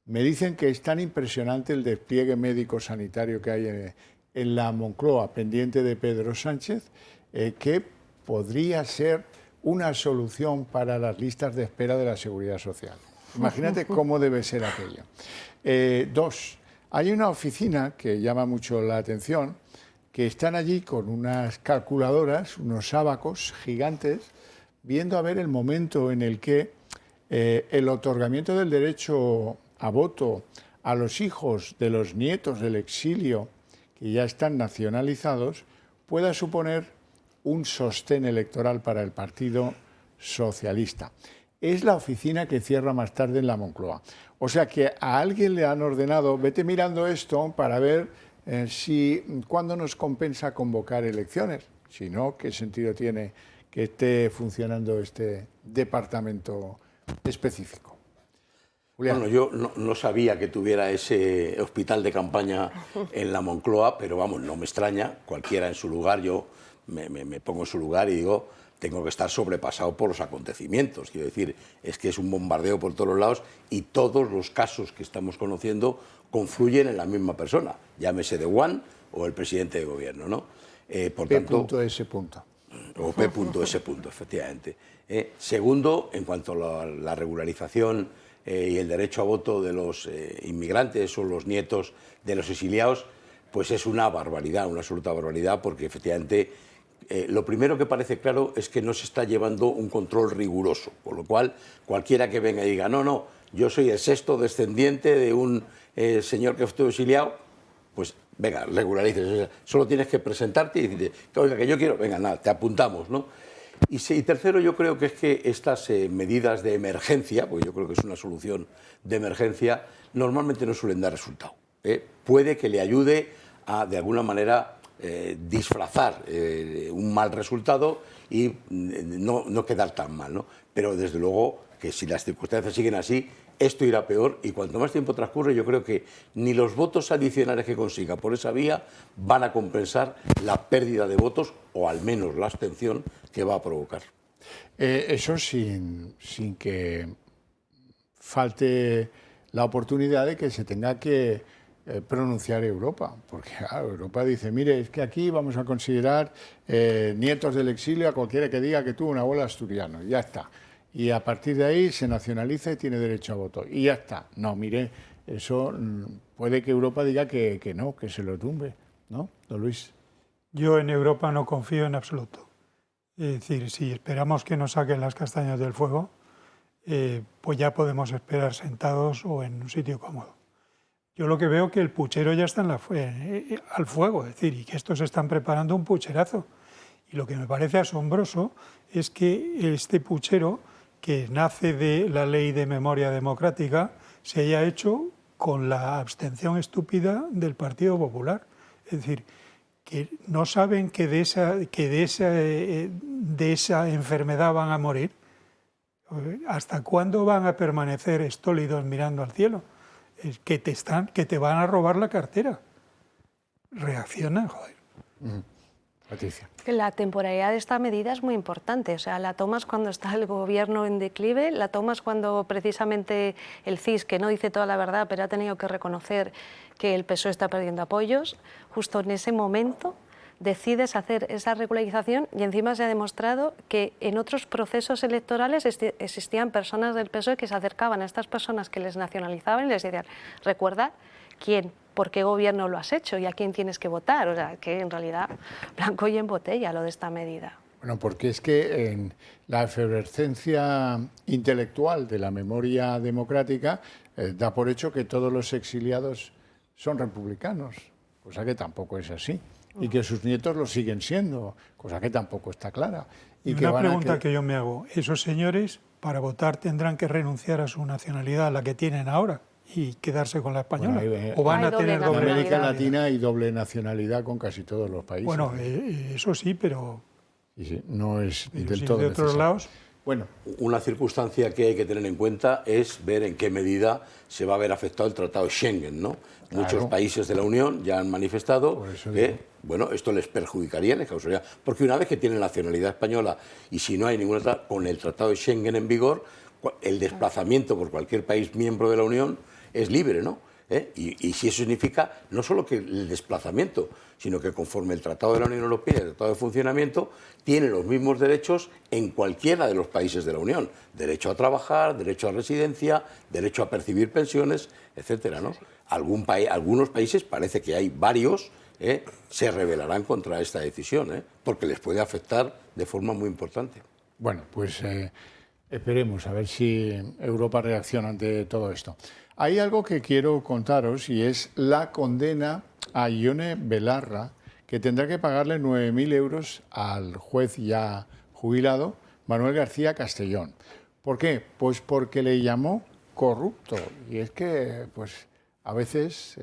Me dicen que es tan impresionante el despliegue médico-sanitario que hay en la Moncloa, pendiente de Pedro Sánchez, que podría ser una solución para las listas de espera de la Seguridad Social. Imagínate cómo debe ser aquello. Dos, hay una oficina que llama mucho la atención, que están allí con unas calculadoras, unos ábacos gigantes, viendo a ver el momento en el que el otorgamiento del derecho a voto a los hijos de los nietos del exilio, que ya están nacionalizados, pueda suponer un sostén electoral para el Partido Socialista. Es la oficina que cierra más tarde en la Moncloa. O sea que a alguien le han ordenado, vete mirando esto para ver cuándo nos compensa convocar elecciones. Si no, ¿qué sentido tiene que esté funcionando este departamento específico? Julián. Bueno, yo no sabía que tuviera ese hospital de campaña en la Moncloa, pero vamos, no me extraña, cualquiera en su lugar, yo me pongo en su lugar y digo, tengo que estar sobrepasado por los acontecimientos. Quiero decir, es que es un bombardeo por todos los lados y todos los casos que estamos conociendo confluyen en la misma persona, llámese de Juan o el presidente de gobierno, ¿no? Por tanto, P.S. O P.S. efectivamente. Segundo, en cuanto a la regularización y el derecho a voto de los inmigrantes o los nietos de los exiliados, pues es una barbaridad, una absoluta barbaridad, porque efectivamente lo primero que parece claro es que no se está llevando un control riguroso, con lo cual cualquiera que venga y diga, no, yo soy el sexto descendiente de un señor que estuvo exiliado, pues venga, regularices, solo tienes que presentarte y decirte, oiga, que yo quiero, venga, nada, te apuntamos, ¿no? Y tercero, yo creo que es que estas medidas de emergencia, porque yo creo que es una solución de emergencia, normalmente no suelen dar resultado. Puede que le ayude a, de alguna manera, disfrazar un mal resultado y no quedar tan mal, ¿no? Pero desde luego que si las circunstancias siguen así, esto irá peor y cuanto más tiempo transcurre, yo creo que ni los votos adicionales que consiga por esa vía van a compensar la pérdida de votos o al menos la abstención que va a provocar. Eso sin que falte la oportunidad de que se tenga que pronunciar Europa, porque claro, Europa dice, mire, es que aquí vamos a considerar nietos del exilio a cualquiera que diga que tuvo un abuelo asturiano, ya está. Y a partir de ahí se nacionaliza y tiene derecho a voto, y ya está. No, mire, eso puede que Europa diga que no, que se lo tumbe, ¿no, don Luis? Yo en Europa no confío en absoluto. Es decir, si esperamos que nos saquen las castañas del fuego, pues ya podemos esperar sentados o en un sitio cómodo. Yo lo que veo es que el puchero ya está al fuego, es decir, y que estos están preparando un pucherazo. Y lo que me parece asombroso es que este puchero, que nace de la Ley de Memoria Democrática, se haya hecho con la abstención estúpida del Partido Popular. Es decir, que no saben que de esa enfermedad van a morir. ¿Hasta cuándo van a permanecer estólidos mirando al cielo? Que te van a robar la cartera. Reaccionan, joder. Patricia. La temporalidad de esta medida es muy importante, o sea, la tomas cuando está el gobierno en declive, la tomas cuando precisamente el CIS, que no dice toda la verdad, pero ha tenido que reconocer que el PSOE está perdiendo apoyos, justo en ese momento decides hacer esa regularización y encima se ha demostrado que en otros procesos electorales existían personas del PSOE que se acercaban a estas personas que les nacionalizaban y les decían, recuerda quién, por qué gobierno lo has hecho y a quién tienes que votar. O sea, que en realidad blanco y en botella lo de esta medida. Bueno, porque es que en la efervescencia intelectual de la memoria democrática da por hecho que todos los exiliados son republicanos, cosa que tampoco es así. Y que sus nietos lo siguen siendo, cosa que tampoco está clara. Y que una pregunta que yo me hago, esos señores para votar tendrán que renunciar a su nacionalidad, la que tienen ahora, y quedarse con la española, bueno, o van a tener doble nacionalidad. En América nacionalidad. Latina hay doble nacionalidad con casi todos los países. Bueno, eso sí, pero... Sí, no es del sí, todo de otros necesario. lados... Bueno, una circunstancia que hay que tener en cuenta es ver en qué medida se va a ver afectado el Tratado de Schengen, ¿no? Claro. Muchos países de la Unión ya han manifestado que, bueno, esto les perjudicaría, les causaría... Porque una vez que tienen nacionalidad española y si no hay ninguna... con el Tratado de Schengen en vigor, el desplazamiento por cualquier país miembro de la Unión es libre, ¿no? Y si eso significa no solo que el desplazamiento, sino que conforme el Tratado de la Unión Europea y el Tratado de Funcionamiento, tiene los mismos derechos en cualquiera de los países de la Unión. Derecho a trabajar, derecho a residencia, derecho a percibir pensiones, etcétera, ¿no? Algunos países, parece que hay varios, se rebelarán contra esta decisión, porque les puede afectar de forma muy importante. Bueno, pues esperemos a ver si Europa reacciona ante todo esto. Hay algo que quiero contaros y es la condena a Ione Belarra, que tendrá que pagarle 9.000 euros al juez ya jubilado, Manuel García Castellón. ¿Por qué? Pues porque le llamó corrupto. Y es que, pues, a veces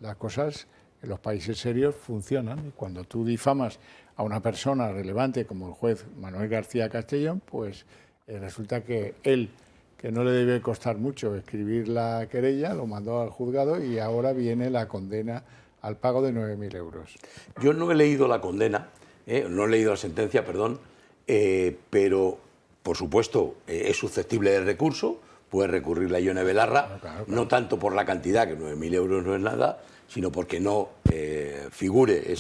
las cosas en los países serios funcionan. Y cuando tú difamas a una persona relevante como el juez Manuel García Castellón, pues resulta que él, que no le debe costar mucho escribir la querella, lo mandó al juzgado y ahora viene la condena al pago de 9.000 euros. Yo no he leído la condena, no he leído la sentencia, perdón, pero, por supuesto, es susceptible de recurso, puede recurrir la Ione Belarra, claro. No tanto por la cantidad, que 9.000 euros no es nada, sino porque no figure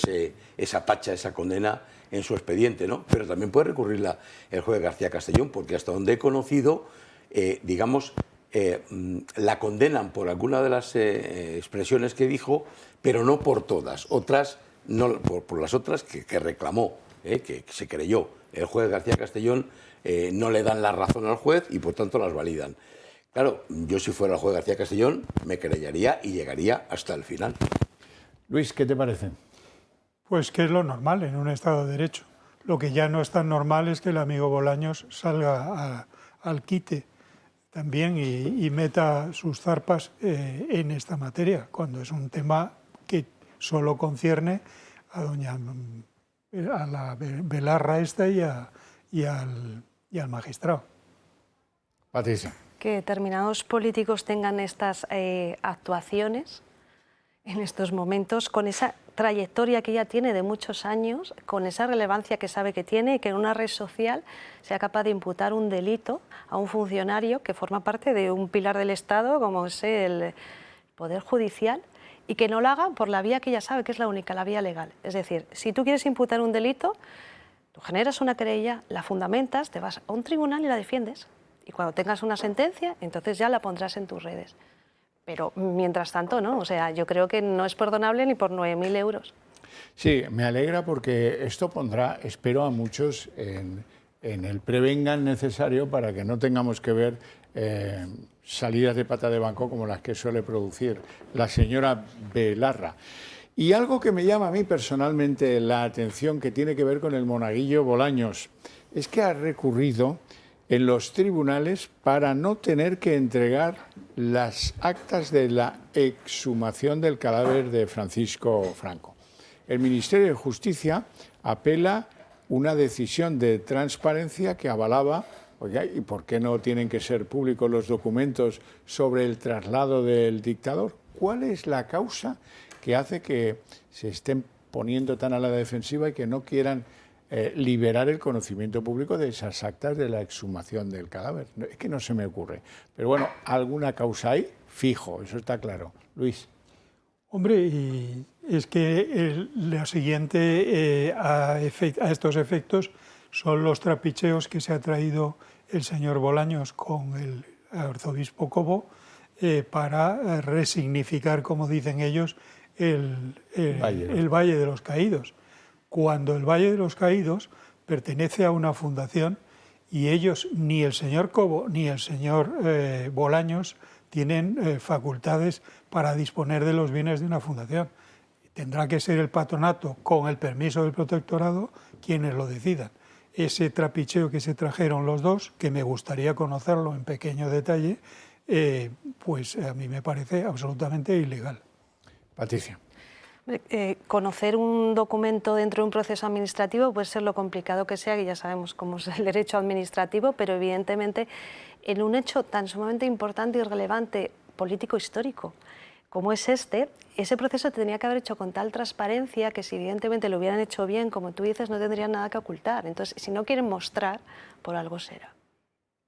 esa tacha, esa condena en su expediente, ¿no? Pero también puede recurrirla el juez García Castellón, porque hasta donde he conocido, la condenan por alguna de las expresiones que dijo, pero no por todas. Otras, no, por las otras que reclamó, que se creyó. El juez García Castellón no le dan la razón al juez y por tanto las validan. Claro, yo si fuera el juez García Castellón me querellaría y llegaría hasta el final. Luis, ¿qué te parece? Pues que es lo normal en un Estado de Derecho. Lo que ya no es tan normal es que el amigo Bolaños salga al quite también y meta sus zarpas en esta materia, cuando es un tema que solo concierne a la Belarra esta y al magistrado. Patricia. Que determinados políticos tengan estas actuaciones en estos momentos, con esa trayectoria que ya tiene de muchos años, con esa relevancia que sabe que tiene, y que en una red social sea capaz de imputar un delito a un funcionario que forma parte de un pilar del Estado, como es el Poder Judicial, y que no lo hagan por la vía que ya sabe que es la única, la vía legal. Es decir, si tú quieres imputar un delito, tú generas una querella, la fundamentas, te vas a un tribunal y la defiendes. Y cuando tengas una sentencia, entonces ya la pondrás en tus redes. Pero mientras tanto, no. O sea, yo creo que no es perdonable ni por 9.000 euros. Sí, me alegra porque esto pondrá, espero, a muchos en el prevengan necesario para que no tengamos que ver salidas de pata de banco como las que suele producir la señora Belarra. Y algo que me llama a mí personalmente la atención, que tiene que ver con el monaguillo Bolaños, es que ha recurrido en los tribunales para no tener que entregar las actas de la exhumación del cadáver de Francisco Franco. El Ministerio de Justicia apela una decisión de transparencia que avalaba, oiga, ¿y por qué no tienen que ser públicos los documentos sobre el traslado del dictador? ¿Cuál es la causa que hace que se estén poniendo tan a la defensiva y que no quieran liberar el conocimiento público de esas actas de la exhumación del cadáver? Es que no se me ocurre. Pero bueno, alguna causa hay, fijo, eso está claro. Luis. Hombre, y es que lo siguiente a estos efectos son los trapicheos que se ha traído el señor Bolaños con el arzobispo Cobo para resignificar, como dicen ellos, el Valle de los Caídos. Cuando el Valle de los Caídos pertenece a una fundación y ellos, ni el señor Cobo ni el señor Bolaños, tienen facultades para disponer de los bienes de una fundación. Tendrá que ser el patronato, con el permiso del protectorado, quienes lo decidan. Ese trapicheo que se trajeron los dos, que me gustaría conocerlo en pequeño detalle, pues a mí me parece absolutamente ilegal. Patricia. Conocer un documento dentro de un proceso administrativo puede ser lo complicado que sea, que ya sabemos cómo es el derecho administrativo, pero evidentemente en un hecho tan sumamente importante y relevante político-histórico como es ese proceso tenía que haber hecho con tal transparencia que si evidentemente lo hubieran hecho bien, como tú dices, no tendrían nada que ocultar. Entonces, si no quieren mostrar, por algo será.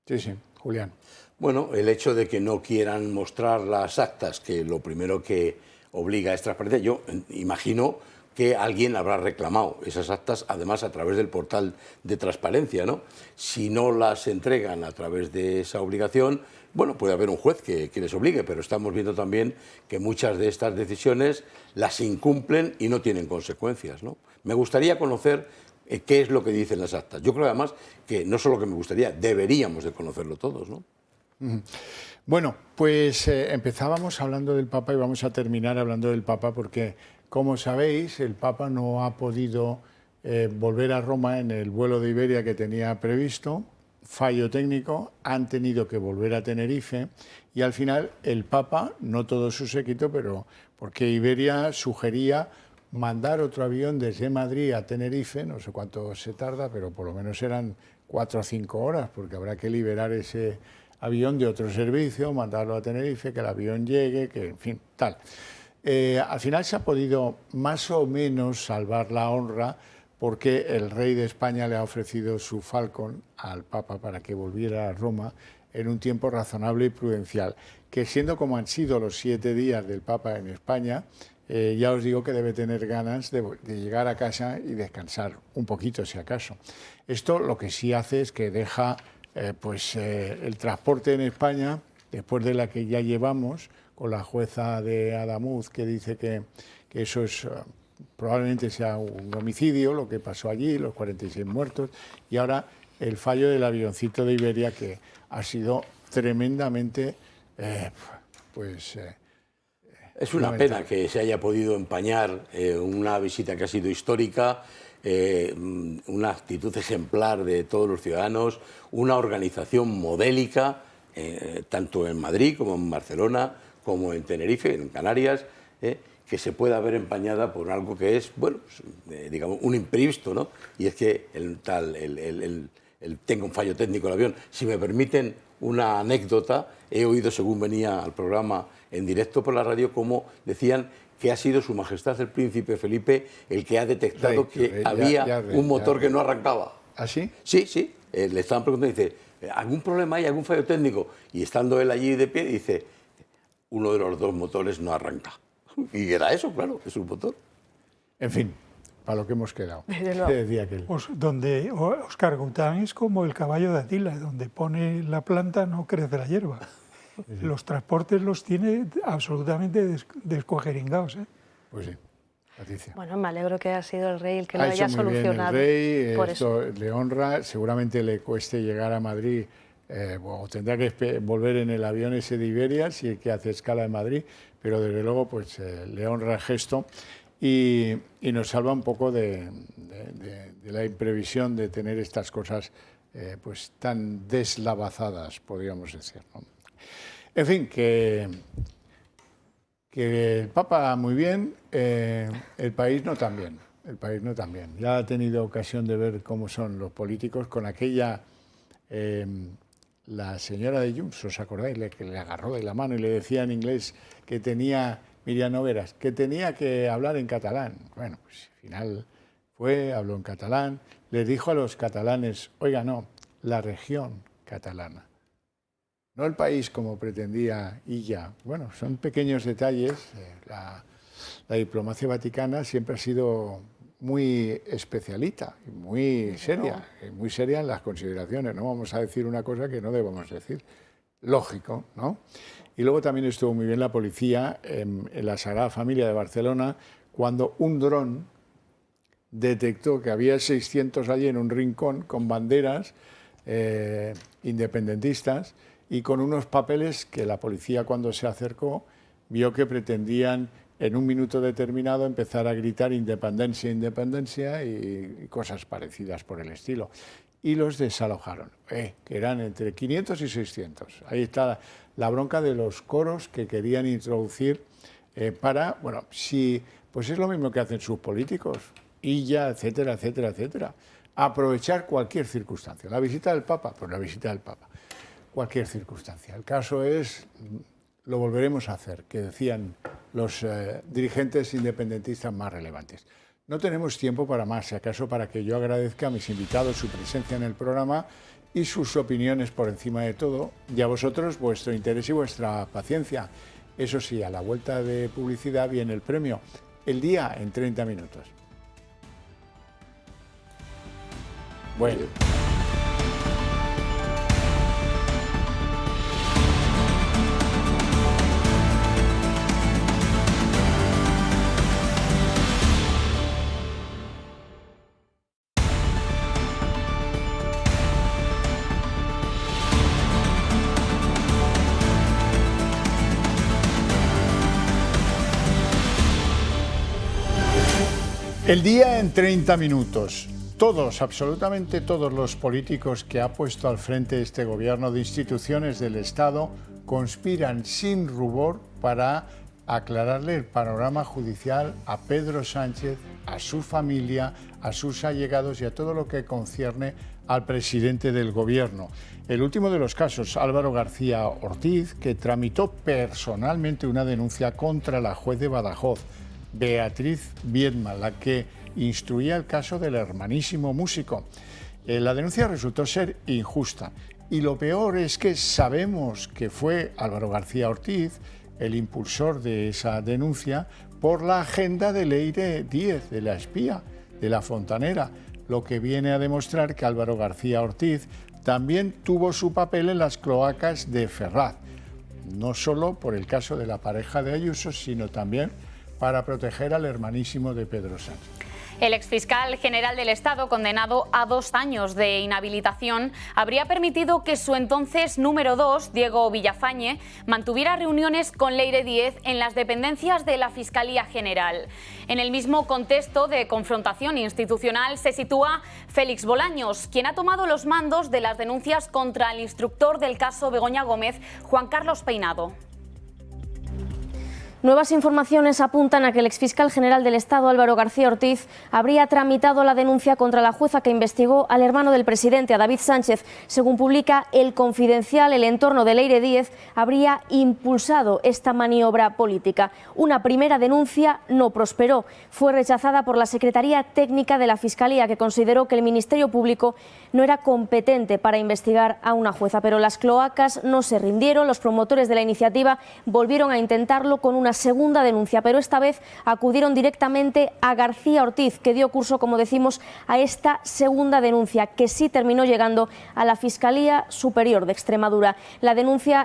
Sí, sí. Julián. Bueno, el hecho de que no quieran mostrar las actas, que lo primero que obliga es transparencia, yo imagino que alguien habrá reclamado esas actas, además a través del portal de transparencia, ¿no? Si no las entregan a través de esa obligación, bueno, puede haber un juez que les obligue, pero estamos viendo también que muchas de estas decisiones las incumplen y no tienen consecuencias, ¿no? Me gustaría conocer qué es lo que dicen las actas. Yo creo además que no solo que me gustaría, deberíamos de conocerlo todos, ¿no? Bueno, pues empezábamos hablando del Papa y vamos a terminar hablando del Papa porque, como sabéis, el Papa no ha podido volver a Roma en el vuelo de Iberia que tenía previsto, fallo técnico, han tenido que volver a Tenerife y al final el Papa, no todo su séquito, pero porque Iberia sugería mandar otro avión desde Madrid a Tenerife, no sé cuánto se tarda, pero por lo menos eran 4 o 5 horas, porque habrá que liberar ese avión de otro servicio, mandarlo a Tenerife, que el avión llegue, que en fin, tal. Al final se ha podido más o menos salvar la honra porque el rey de España le ha ofrecido su Falcon al Papa para que volviera a Roma en un tiempo razonable y prudencial, que siendo como han sido los 7 días del Papa en España, ya os digo que debe tener ganas de llegar a casa y descansar un poquito, si acaso. Esto lo que sí hace es que deja el transporte en España, después de la que ya llevamos, con la jueza de Adamuz, que dice que eso es probablemente sea un homicidio, lo que pasó allí, los 46 muertos, y ahora el fallo del avioncito de Iberia, que ha sido tremendamente... Es una pena que se haya podido empañar una visita que ha sido histórica, una actitud ejemplar de todos los ciudadanos, una organización modélica, tanto en Madrid como en Barcelona, como en Tenerife, en Canarias, que se pueda ver empañada por algo que es, bueno, digamos, un imprevisto, ¿no? Y es que tenga un fallo técnico el avión. Si me permiten una anécdota, he oído según venía al programa en directo por la radio cómo decían que ha sido Su Majestad el Príncipe Felipe el que ha detectado que había un motor que no arrancaba. ¿Ah, sí? Sí, sí. Le estaban preguntando y dice, ¿algún problema hay, algún fallo técnico? Y estando él allí de pie, dice, uno de los 2 motores no arranca. Y era eso, claro, es un motor. En fin, para lo que hemos quedado. Decía aquel. Pues donde Óscar Gután es como el caballo de Atila, donde pone la planta no crece la hierba. Los transportes los tiene absolutamente descuajeringados. Pues sí, Patricia. Bueno, me alegro que haya sido el rey el que lo Ha haya hecho muy solucionado. bien el rey, por esto eso. le honra, seguramente le cueste llegar a Madrid, o tendrá que volver en el avión ese de Iberia, si es que hace escala en Madrid, pero desde luego pues le honra el gesto y nos salva un poco de la imprevisión de tener estas cosas pues tan deslavazadas, podríamos decir, ¿no? En fin, que el Papa muy bien, el país no tan bien. El país no tan bien. Ya ha tenido ocasión de ver cómo son los políticos con aquella, la señora de Junts, ¿os acordáis? Que le agarró de la mano y le decía en inglés que tenía, Miriam Nogueras, que tenía que hablar en catalán. Bueno, pues al final habló en catalán, le dijo a los catalanes, oiga, no, la región catalana. No el país como pretendía Illa. Bueno, son pequeños detalles. La diplomacia vaticana siempre ha sido muy especialita y muy seria en las consideraciones. No vamos a decir una cosa que no debamos decir. Lógico, ¿no? Y luego también estuvo muy bien la policía en la Sagrada Familia de Barcelona cuando un dron detectó que había 600 allí en un rincón con banderas independentistas y con unos papeles que la policía cuando se acercó vio que pretendían en un minuto determinado empezar a gritar independencia, independencia y cosas parecidas por el estilo. Y los desalojaron, que eran entre 500 y 600. Ahí está la bronca de los coros que querían introducir para, bueno, pues es lo mismo que hacen sus políticos, Illa, etcétera, etcétera, etcétera. Aprovechar cualquier circunstancia. La visita del Papa, pues la visita del Papa. Cualquier circunstancia. El caso es, lo volveremos a hacer, que decían los dirigentes independentistas más relevantes. No tenemos tiempo para más, si acaso para que yo agradezca a mis invitados su presencia en el programa y sus opiniones por encima de todo, y a vosotros vuestro interés y vuestra paciencia. Eso sí, a la vuelta de publicidad viene el premio, el día en 30 minutos. Bueno. El día en 30 minutos. Todos, absolutamente todos los políticos que ha puesto al frente este gobierno de instituciones del Estado conspiran sin rubor para aclararle el panorama judicial a Pedro Sánchez, a su familia, a sus allegados y a todo lo que concierne al presidente del gobierno. El último de los casos, Álvaro García Ortiz, que tramitó personalmente una denuncia contra la juez de Badajoz, Beatriz Viedma, la que instruía el caso del hermanísimo músico. La denuncia resultó ser injusta y lo peor es que sabemos que fue Álvaro García Ortiz el impulsor de esa denuncia por la agenda de Leire Díez, de la espía, de la fontanera, lo que viene a demostrar que Álvaro García Ortiz también tuvo su papel en las cloacas de Ferraz, no solo por el caso de la pareja de Ayuso, sino también para proteger al hermanísimo de Pedro Sánchez. El exfiscal general del Estado, condenado a 2 años de inhabilitación, habría permitido que su entonces número 2, Diego Villafañe, mantuviera reuniones con Leire Díez en las dependencias de la Fiscalía General. En el mismo contexto de confrontación institucional se sitúa Félix Bolaños, quien ha tomado los mandos de las denuncias contra el instructor del caso Begoña Gómez, Juan Carlos Peinado. Nuevas informaciones apuntan a que el exfiscal general del Estado, Álvaro García Ortiz, habría tramitado la denuncia contra la jueza que investigó al hermano del presidente, a David Sánchez. Según publica El Confidencial, el entorno de Leire Díez habría impulsado esta maniobra política. Una primera denuncia no prosperó. Fue rechazada por la Secretaría Técnica de la Fiscalía, que consideró que el Ministerio Público no era competente para investigar a una jueza. Pero las cloacas no se rindieron. Los promotores de la iniciativa volvieron a intentarlo con una segunda denuncia, pero esta vez acudieron directamente a García Ortiz, que dio curso, como decimos, a esta segunda denuncia, que sí terminó llegando a la Fiscalía Superior de Extremadura.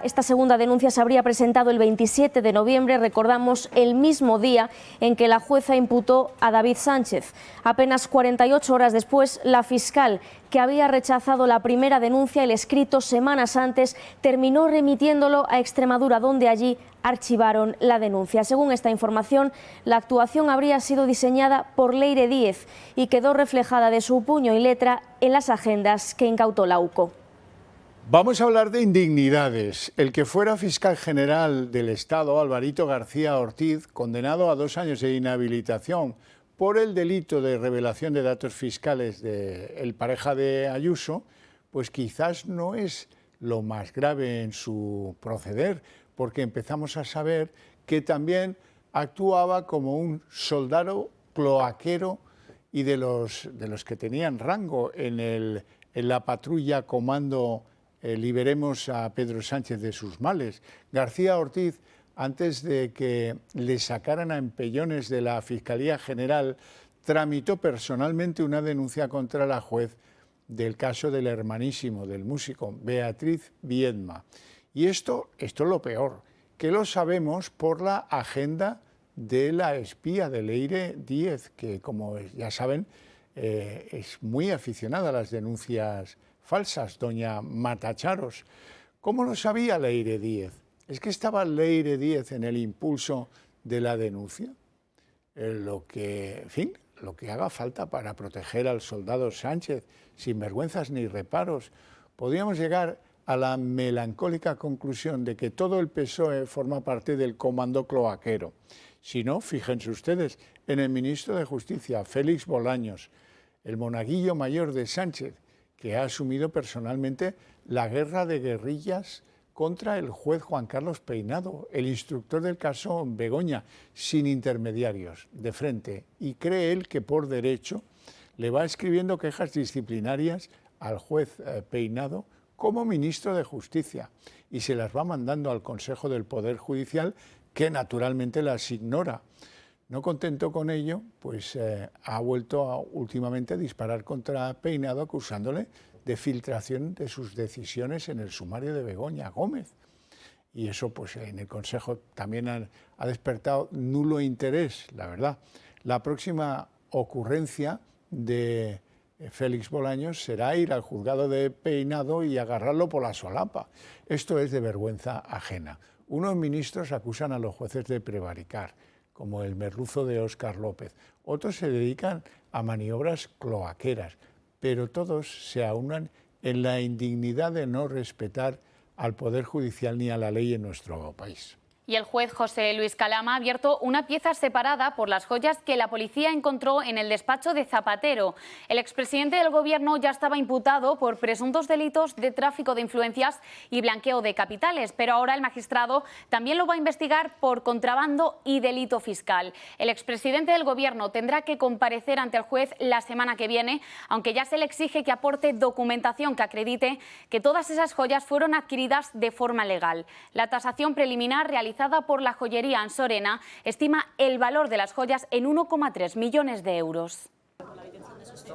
Esta segunda denuncia se habría presentado el 27 de noviembre, recordamos, el mismo día en que la jueza imputó a David Sánchez. Apenas 48 horas después, la fiscal, que había rechazado la primera denuncia, el escrito semanas antes, terminó remitiéndolo a Extremadura, donde allí archivaron la denuncia. Según esta información, la actuación habría sido diseñada por Leire Díez y quedó reflejada de su puño y letra en las agendas que incautó la UCO. Vamos a hablar de indignidades. El que fuera fiscal general del Estado, Alvarito García Ortiz, condenado a 2 años de inhabilitación por el delito de revelación de datos fiscales del pareja de Ayuso, pues quizás no es lo más grave en su proceder, porque empezamos a saber que también actuaba como un soldado cloaquero y de los que tenían rango en la patrulla comando Liberemos a Pedro Sánchez de sus males. García Ortiz, antes de que le sacaran a empellones de la Fiscalía General, tramitó personalmente una denuncia contra la juez del caso del hermanísimo del músico, Beatriz Viedma. Y esto es lo peor, que lo sabemos por la agenda de la espía de Leire Díez, que, como ya saben, es muy aficionada a las denuncias falsas, doña Matacharos. ¿Cómo lo sabía Leire Díez? ¿Es que estaba Leire Díez en el impulso de la denuncia? Lo que haga falta para proteger al soldado Sánchez, sin vergüenzas ni reparos. Podríamos llegar a la melancólica conclusión de que todo el PSOE forma parte del comando cloaquero. Si no, fíjense ustedes en el ministro de Justicia, Félix Bolaños, el monaguillo mayor de Sánchez, que ha asumido personalmente la guerra de guerrillas contra el juez Juan Carlos Peinado, el instructor del caso Begoña, sin intermediarios, de frente, y cree él que por derecho le va escribiendo quejas disciplinarias al juez Peinado como ministro de Justicia y se las va mandando al Consejo del Poder Judicial, que naturalmente las ignora. No contento con ello, pues ha vuelto últimamente a disparar contra Peinado, acusándole de filtración de sus decisiones en el sumario de Begoña Gómez. Y eso, pues en el Consejo también ha despertado nulo interés, la verdad. La próxima ocurrencia de Félix Bolaños será ir al juzgado de Peinado y agarrarlo por la solapa. Esto es de vergüenza ajena. Unos ministros acusan a los jueces de prevaricar, como el merluzo de Óscar López. Otros se dedican a maniobras cloaqueras, pero todos se aunan en la indignidad de no respetar al Poder Judicial ni a la ley en nuestro país. Y el juez José Luis Calama ha abierto una pieza separada por las joyas que la policía encontró en el despacho de Zapatero. El expresidente del Gobierno ya estaba imputado por presuntos delitos de tráfico de influencias y blanqueo de capitales, pero ahora el magistrado también lo va a investigar por contrabando y delito fiscal. El expresidente del Gobierno tendrá que comparecer ante el juez la semana que viene, aunque ya se le exige que aporte documentación que acredite que todas esas joyas fueron adquiridas de forma legal. La tasación preliminar realizada por la joyería Ansorena estima el valor de las joyas en 1,3 millones de euros.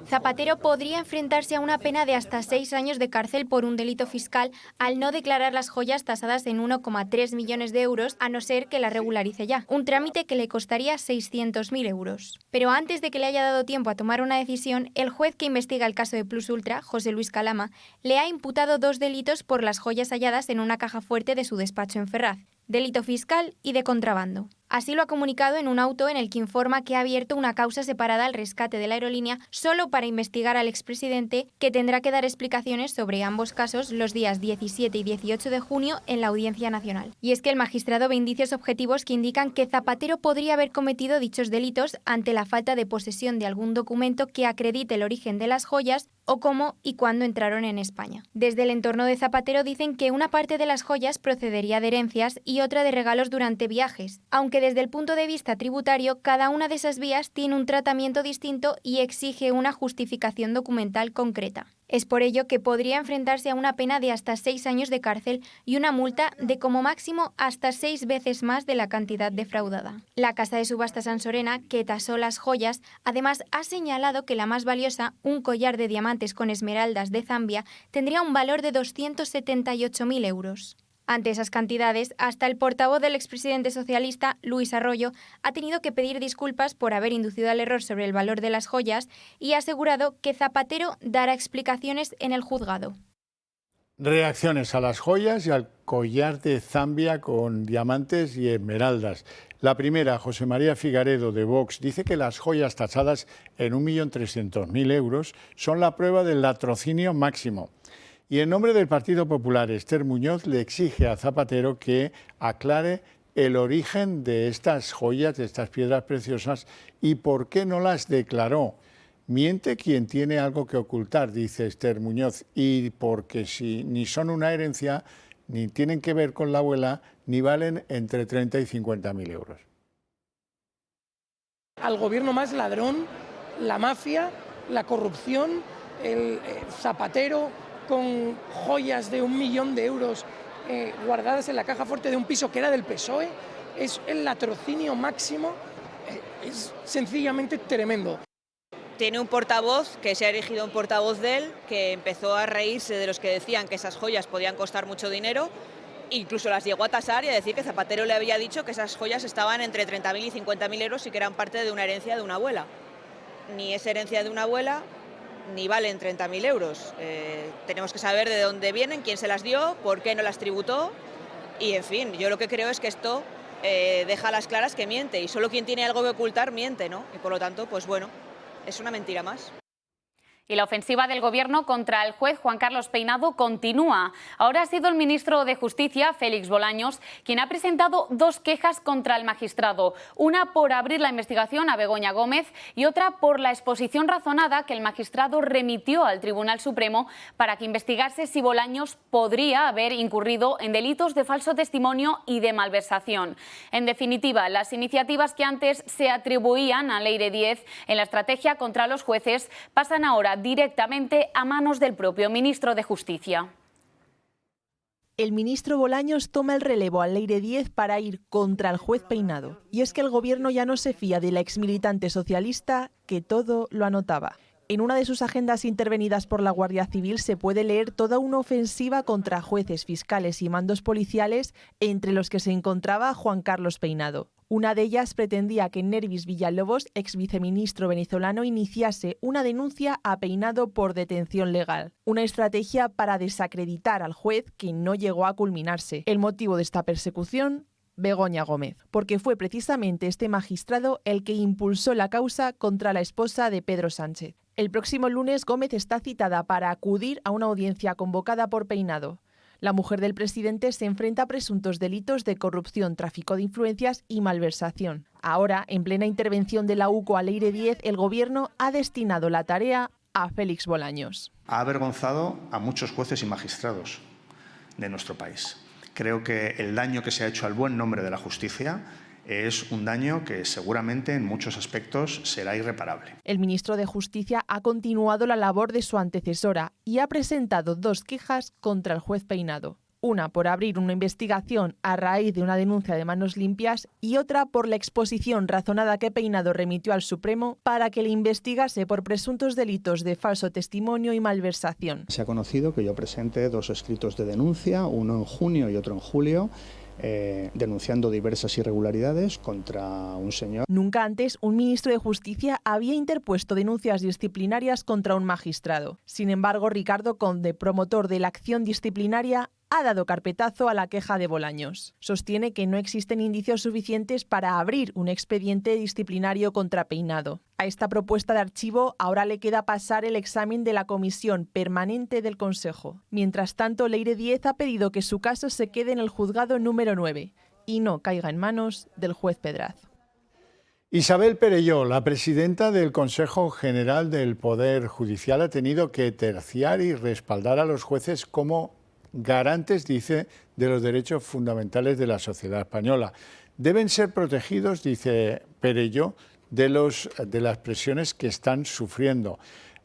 Zapatero podría enfrentarse a una pena de hasta 6 años de cárcel por un delito fiscal al no declarar las joyas tasadas en 1,3 millones de euros, a no ser que la regularice ya, un trámite que le costaría 600.000 euros. Pero antes de que le haya dado tiempo a tomar una decisión, el juez que investiga el caso de Plus Ultra, José Luis Calama, le ha imputado 2 delitos por las joyas halladas en una caja fuerte de su despacho en Ferraz: delito fiscal y de contrabando. Así lo ha comunicado en un auto en el que informa que ha abierto una causa separada al rescate de la aerolínea solo para investigar al expresidente, que tendrá que dar explicaciones sobre ambos casos los días 17 y 18 de junio en la Audiencia Nacional. Y es que el magistrado ve indicios objetivos que indican que Zapatero podría haber cometido dichos delitos ante la falta de posesión de algún documento que acredite el origen de las joyas o cómo y cuándo entraron en España. Desde el entorno de Zapatero dicen que una parte de las joyas procedería de herencias y otra de regalos durante viajes, aunque desde el punto de vista tributario cada una de esas vías tiene un tratamiento distinto y exige una justificación documental concreta. Es por ello que podría enfrentarse a una pena de hasta 6 años de cárcel y una multa de como máximo hasta 6 veces más de la cantidad defraudada. La casa de subastas Ansorena, que tasó las joyas, además ha señalado que la más valiosa, un collar de diamantes con esmeraldas de Zambia, tendría un valor de 278.000 euros. Ante esas cantidades, hasta el portavoz del expresidente socialista, Luis Arroyo, ha tenido que pedir disculpas por haber inducido al error sobre el valor de las joyas y ha asegurado que Zapatero dará explicaciones en el juzgado. Reacciones a las joyas y al collar de Zambia con diamantes y esmeraldas. La primera, José María Figaredo, de Vox, dice que las joyas tasadas en 1.300.000 euros son la prueba del latrocinio máximo. Y en nombre del Partido Popular, Esther Muñoz le exige a Zapatero que aclare el origen de estas joyas, de estas piedras preciosas, y por qué no las declaró. Miente quien tiene algo que ocultar, dice Esther Muñoz, y porque si ni son una herencia, ni tienen que ver con la abuela, ni valen entre 30 y 50.000 euros. Al gobierno más ladrón, la mafia, la corrupción, el Zapatero con joyas de 1 millón de euros guardadas en la caja fuerte de un piso que era del PSOE, es el latrocinio máximo, es sencillamente tremendo. Tiene un portavoz que se ha erigido un portavoz de él, que empezó a reírse de los que decían que esas joyas podían costar mucho dinero, incluso las llegó a tasar y a decir que Zapatero le había dicho que esas joyas estaban entre 30.000 y 50.000 euros y que eran parte de una herencia de una abuela. Ni es herencia de una abuela, ni valen 30.000 euros. Tenemos que saber de dónde vienen, quién se las dio, por qué no las tributó y, en fin, yo lo que creo es que esto deja a las claras que miente y solo quien tiene algo que ocultar miente, ¿no? Y por lo tanto, pues bueno, es una mentira más. Y la ofensiva del Gobierno contra el juez Juan Carlos Peinado continúa. Ahora ha sido el ministro de Justicia, Félix Bolaños, quien ha presentado 2 quejas contra el magistrado. Una por abrir la investigación a Begoña Gómez y otra por la exposición razonada que el magistrado remitió al Tribunal Supremo para que investigase si Bolaños podría haber incurrido en delitos de falso testimonio y de malversación. En definitiva, las iniciativas que antes se atribuían a Leire Díez en la estrategia contra los jueces pasan ahora directamente a manos del propio ministro de Justicia. El ministro Bolaños toma el relevo a Leire Díez para ir contra el juez Peinado. Y es que el gobierno ya no se fía de la exmilitante socialista que todo lo anotaba. En una de sus agendas intervenidas por la Guardia Civil se puede leer toda una ofensiva contra jueces, fiscales y mandos policiales, entre los que se encontraba Juan Carlos Peinado. Una de ellas pretendía que Nervis Villalobos, ex viceministro venezolano, iniciase una denuncia a Peinado por detención legal. Una estrategia para desacreditar al juez que no llegó a culminarse. El motivo de esta persecución: Begoña Gómez, porque fue precisamente este magistrado el que impulsó la causa contra la esposa de Pedro Sánchez. El próximo lunes Gómez está citada para acudir a una audiencia convocada por Peinado. La mujer del presidente se enfrenta a presuntos delitos de corrupción, tráfico de influencias y malversación. Ahora, en plena intervención de la UCO a Leire Díez, el gobierno ha destinado la tarea a Félix Bolaños. Ha avergonzado a muchos jueces y magistrados de nuestro país. Creo que el daño que se ha hecho al buen nombre de la justicia es un daño que seguramente en muchos aspectos será irreparable. El ministro de Justicia ha continuado la labor de su antecesora y ha presentado 2 quejas contra el juez Peinado. Una por abrir una investigación a raíz de una denuncia de manos limpias y otra por la exposición razonada que Peinado remitió al Supremo para que le investigase por presuntos delitos de falso testimonio y malversación. Se ha conocido que yo presenté 2 escritos de denuncia, uno en junio y otro en julio, denunciando diversas irregularidades contra un señor. Nunca antes un ministro de Justicia había interpuesto denuncias disciplinarias contra un magistrado. Sin embargo, Ricardo Conde, promotor de la acción disciplinaria, ha dado carpetazo a la queja de Bolaños. Sostiene que no existen indicios suficientes para abrir un expediente disciplinario contra Peinado. A esta propuesta de archivo ahora le queda pasar el examen de la Comisión Permanente del Consejo. Mientras tanto, Leire Díez ha pedido que su caso se quede en el juzgado número 9 y no caiga en manos del juez Pedraz. Isabel Perelló, la presidenta del Consejo General del Poder Judicial, ha tenido que terciar y respaldar a los jueces como garantes, dice, de los derechos fundamentales de la sociedad española. deben ser protegidos, dice Perello, de las presiones que están sufriendo.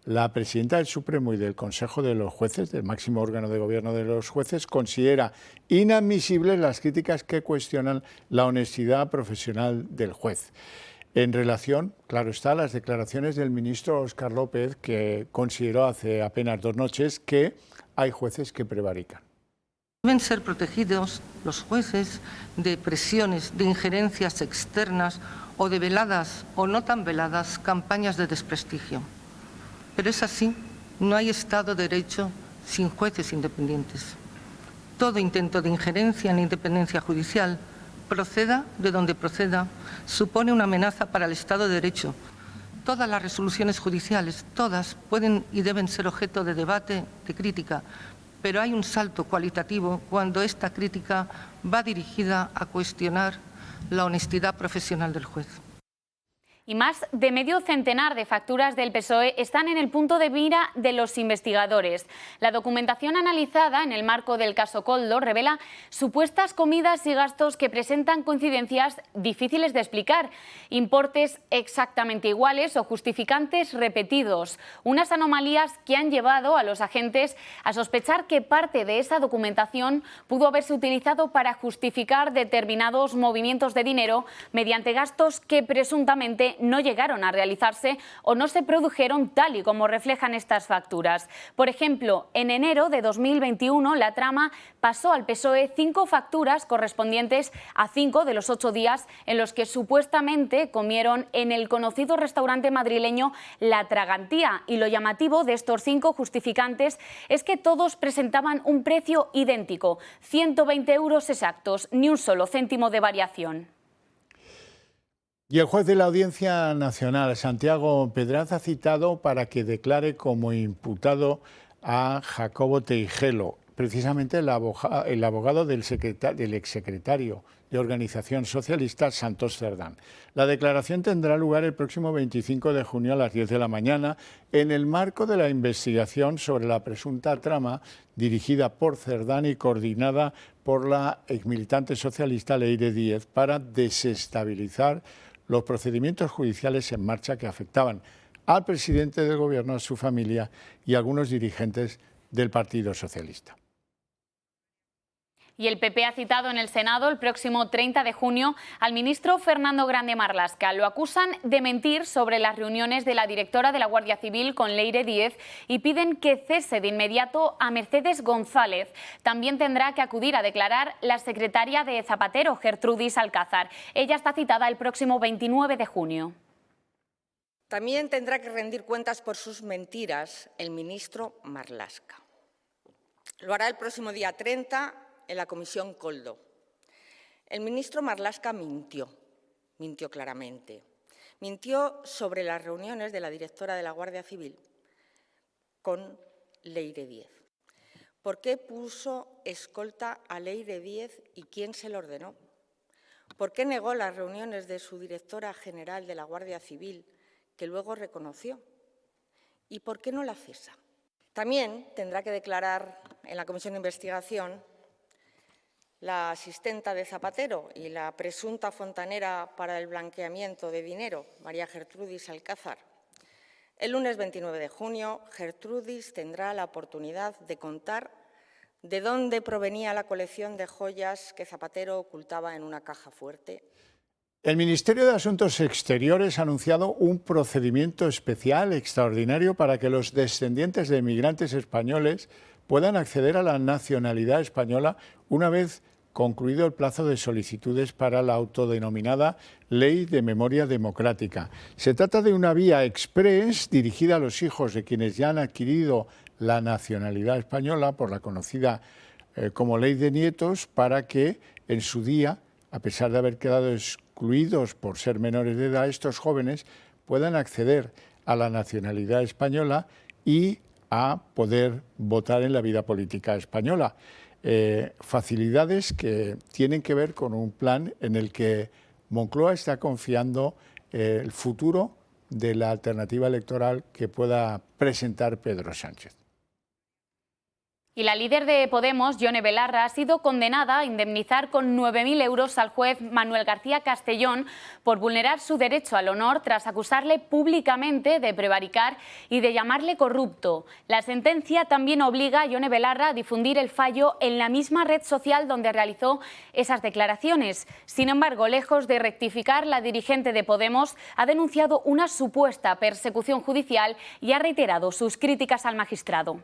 La presidenta del Supremo y del Consejo de los Jueces, del máximo órgano de gobierno de los jueces, considera inadmisibles las críticas que cuestionan la honestidad profesional del juez. En relación, claro está, a las declaraciones del ministro Óscar López, que consideró hace apenas 2 noches que hay jueces que prevarican. Deben ser protegidos los jueces de presiones, de injerencias externas o de veladas o no tan veladas campañas de desprestigio. Pero es así, no hay Estado de Derecho sin jueces independientes. Todo intento de injerencia en la independencia judicial, proceda de donde proceda, supone una amenaza para el Estado de Derecho. Todas las resoluciones judiciales, todas, pueden y deben ser objeto de debate, de crítica, pero hay un salto cualitativo cuando esta crítica va dirigida a cuestionar la honestidad profesional del juez. Y más de medio centenar de facturas del PSOE están en el punto de mira de los investigadores. La documentación analizada en el marco del caso Koldo revela supuestas comidas y gastos que presentan coincidencias difíciles de explicar, importes exactamente iguales o justificantes repetidos. Unas anomalías que han llevado a los agentes a sospechar que parte de esa documentación pudo haberse utilizado para justificar determinados movimientos de dinero mediante gastos que presuntamente no llegaron a realizarse o no se produjeron tal y como reflejan estas facturas. Por ejemplo, en enero de 2021 la trama pasó al PSOE 5 facturas correspondientes a 5 de los 8 días en los que supuestamente comieron en el conocido restaurante madrileño La Tragantía, y lo llamativo de estos 5 justificantes es que todos presentaban un precio idéntico, 120 euros exactos, ni un solo céntimo de variación. Y el juez de la Audiencia Nacional, Santiago Pedraz, ha citado para que declare como imputado a Jacobo Teijelo, precisamente el abogado del exsecretario de Organización Socialista, Santos Cerdán. La declaración tendrá lugar el próximo 25 de junio a las 10 de la mañana en el marco de la investigación sobre la presunta trama dirigida por Cerdán y coordinada por la exmilitante socialista Leire Díez para desestabilizar los procedimientos judiciales en marcha que afectaban al presidente del Gobierno, a su familia y a algunos dirigentes del Partido Socialista. Y el PP ha citado en el Senado el próximo 30 de junio al ministro Fernando Grande Marlaska. Lo acusan de mentir sobre las reuniones de la directora de la Guardia Civil con Leire Díez y piden que cese de inmediato a Mercedes González. También tendrá que acudir a declarar la secretaria de Zapatero, Gertrudis Alcázar. Ella está citada el próximo 29 de junio. También tendrá que rendir cuentas por sus mentiras el ministro Marlaska. Lo hará el próximo día 30 en la comisión Koldo. El ministro Marlaska mintió claramente. Mintió sobre las reuniones de la directora de la Guardia Civil con Leire Díez. ¿Por qué puso escolta a Leire Díez y quién se lo ordenó? ¿Por qué negó las reuniones de su directora general de la Guardia Civil, que luego reconoció? ¿Y por qué no la cesa? También tendrá que declarar en la comisión de investigación la asistenta de Zapatero y la presunta fontanera para el blanqueamiento de dinero, María Gertrudis Alcázar. El lunes 29 de junio, Gertrudis tendrá la oportunidad de contar de dónde provenía la colección de joyas que Zapatero ocultaba en una caja fuerte. El Ministerio de Asuntos Exteriores ha anunciado un procedimiento especial extraordinario para que los descendientes de inmigrantes españoles puedan acceder a la nacionalidad española una vez concluido el plazo de solicitudes para la autodenominada Ley de Memoria Democrática. Se trata de una vía exprés dirigida a los hijos de quienes ya han adquirido la nacionalidad española por la conocida como Ley de Nietos, para que en su día, a pesar de haber quedado excluidos por ser menores de edad, estos jóvenes puedan acceder a la nacionalidad española y a poder votar en la vida política española. Facilidades que tienen que ver con un plan en el que Moncloa está confiando el futuro de la alternativa electoral que pueda presentar Pedro Sánchez. Y la líder de Podemos, Yone Belarra, ha sido condenada a indemnizar con 9.000 euros al juez Manuel García Castellón por vulnerar su derecho al honor tras acusarle públicamente de prevaricar y de llamarle corrupto. La sentencia también obliga a Yone Belarra a difundir el fallo en la misma red social donde realizó esas declaraciones. Sin embargo, lejos de rectificar, la dirigente de Podemos ha denunciado una supuesta persecución judicial y ha reiterado sus críticas al magistrado.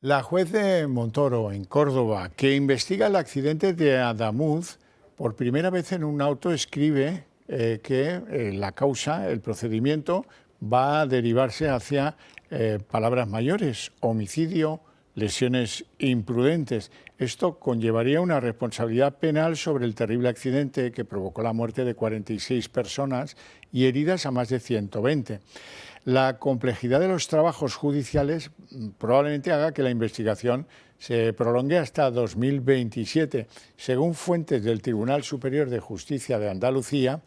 La juez de Montoro, en Córdoba, que investiga el accidente de Adamuz, por primera vez en un auto escribe que la causa, el procedimiento, va a derivarse hacia palabras mayores, homicidio, lesiones imprudentes. Esto conllevaría una responsabilidad penal sobre el terrible accidente que provocó la muerte de 46 personas y heridas a más de 120. La complejidad de los trabajos judiciales probablemente haga que la investigación se prolongue hasta 2027. Según fuentes del Tribunal Superior de Justicia de Andalucía,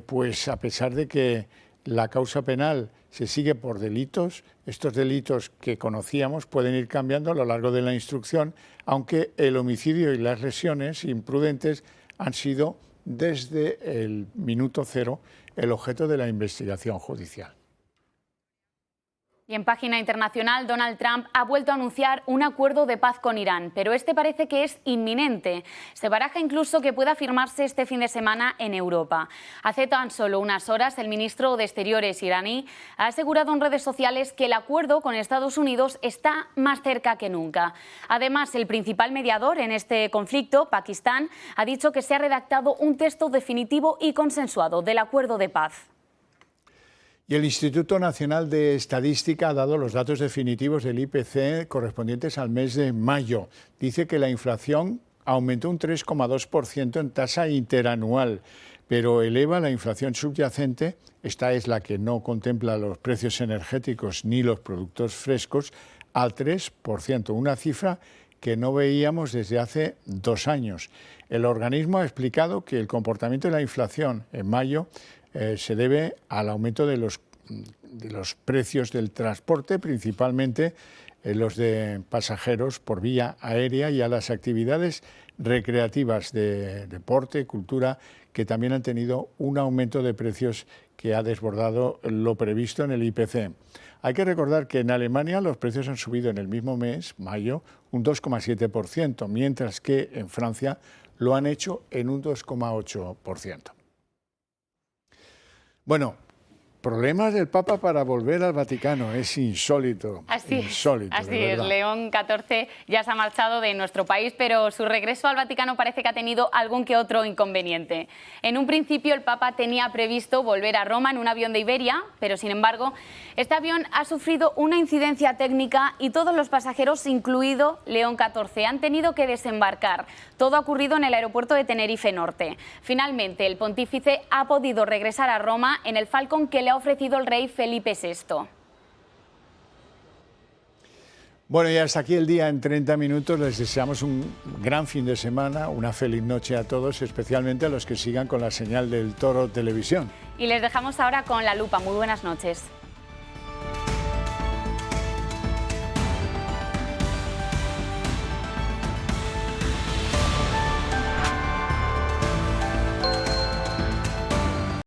pues a pesar de que la causa penal se sigue por delitos, estos delitos que conocíamos pueden ir cambiando a lo largo de la instrucción, aunque el homicidio y las lesiones imprudentes han sido desde el minuto cero el objeto de la investigación judicial. Y en página internacional, Donald Trump ha vuelto a anunciar un acuerdo de paz con Irán, pero este parece que es inminente. Se baraja incluso que pueda firmarse este fin de semana en Europa. Hace tan solo unas horas, el ministro de Exteriores iraní ha asegurado en redes sociales que el acuerdo con Estados Unidos está más cerca que nunca. Además, el principal mediador en este conflicto, Pakistán, ha dicho que se ha redactado un texto definitivo y consensuado del acuerdo de paz. Y el Instituto Nacional de Estadística ha dado los datos definitivos del IPC correspondientes al mes de mayo. Dice que la inflación aumentó un 3,2% en tasa interanual, pero eleva la inflación subyacente, esta es la que no contempla los precios energéticos ni los productos frescos, al 3%, una cifra que no veíamos desde hace 2 años. El organismo ha explicado que el comportamiento de la inflación en mayo se debe al aumento de los precios del transporte, principalmente los de pasajeros por vía aérea, y a las actividades recreativas de deporte, cultura, que también han tenido un aumento de precios que ha desbordado lo previsto en el IPC. Hay que recordar que en Alemania los precios han subido en el mismo mes, mayo, un 2,7%, mientras que en Francia lo han hecho en un 2,8%. Bueno, problemas del Papa para volver al Vaticano, es insólito. Así insólito, es. León XIV ya se ha marchado de nuestro país, pero su regreso al Vaticano parece que ha tenido algún que otro inconveniente. En un principio el Papa tenía previsto volver a Roma en un avión de Iberia, pero sin embargo este avión ha sufrido una incidencia técnica y todos los pasajeros, incluido León XIV, han tenido que desembarcar. Todo ha ocurrido en el aeropuerto de Tenerife Norte. Finalmente el pontífice ha podido regresar a Roma en el Falcon que le ha ofrecido el rey Felipe VI. Bueno, y hasta aquí el día en 30 minutos. Les deseamos un gran fin de semana, una feliz noche a todos, especialmente a los que sigan con la señal del Toro Televisión. Y les dejamos ahora con La Lupa. Muy buenas noches.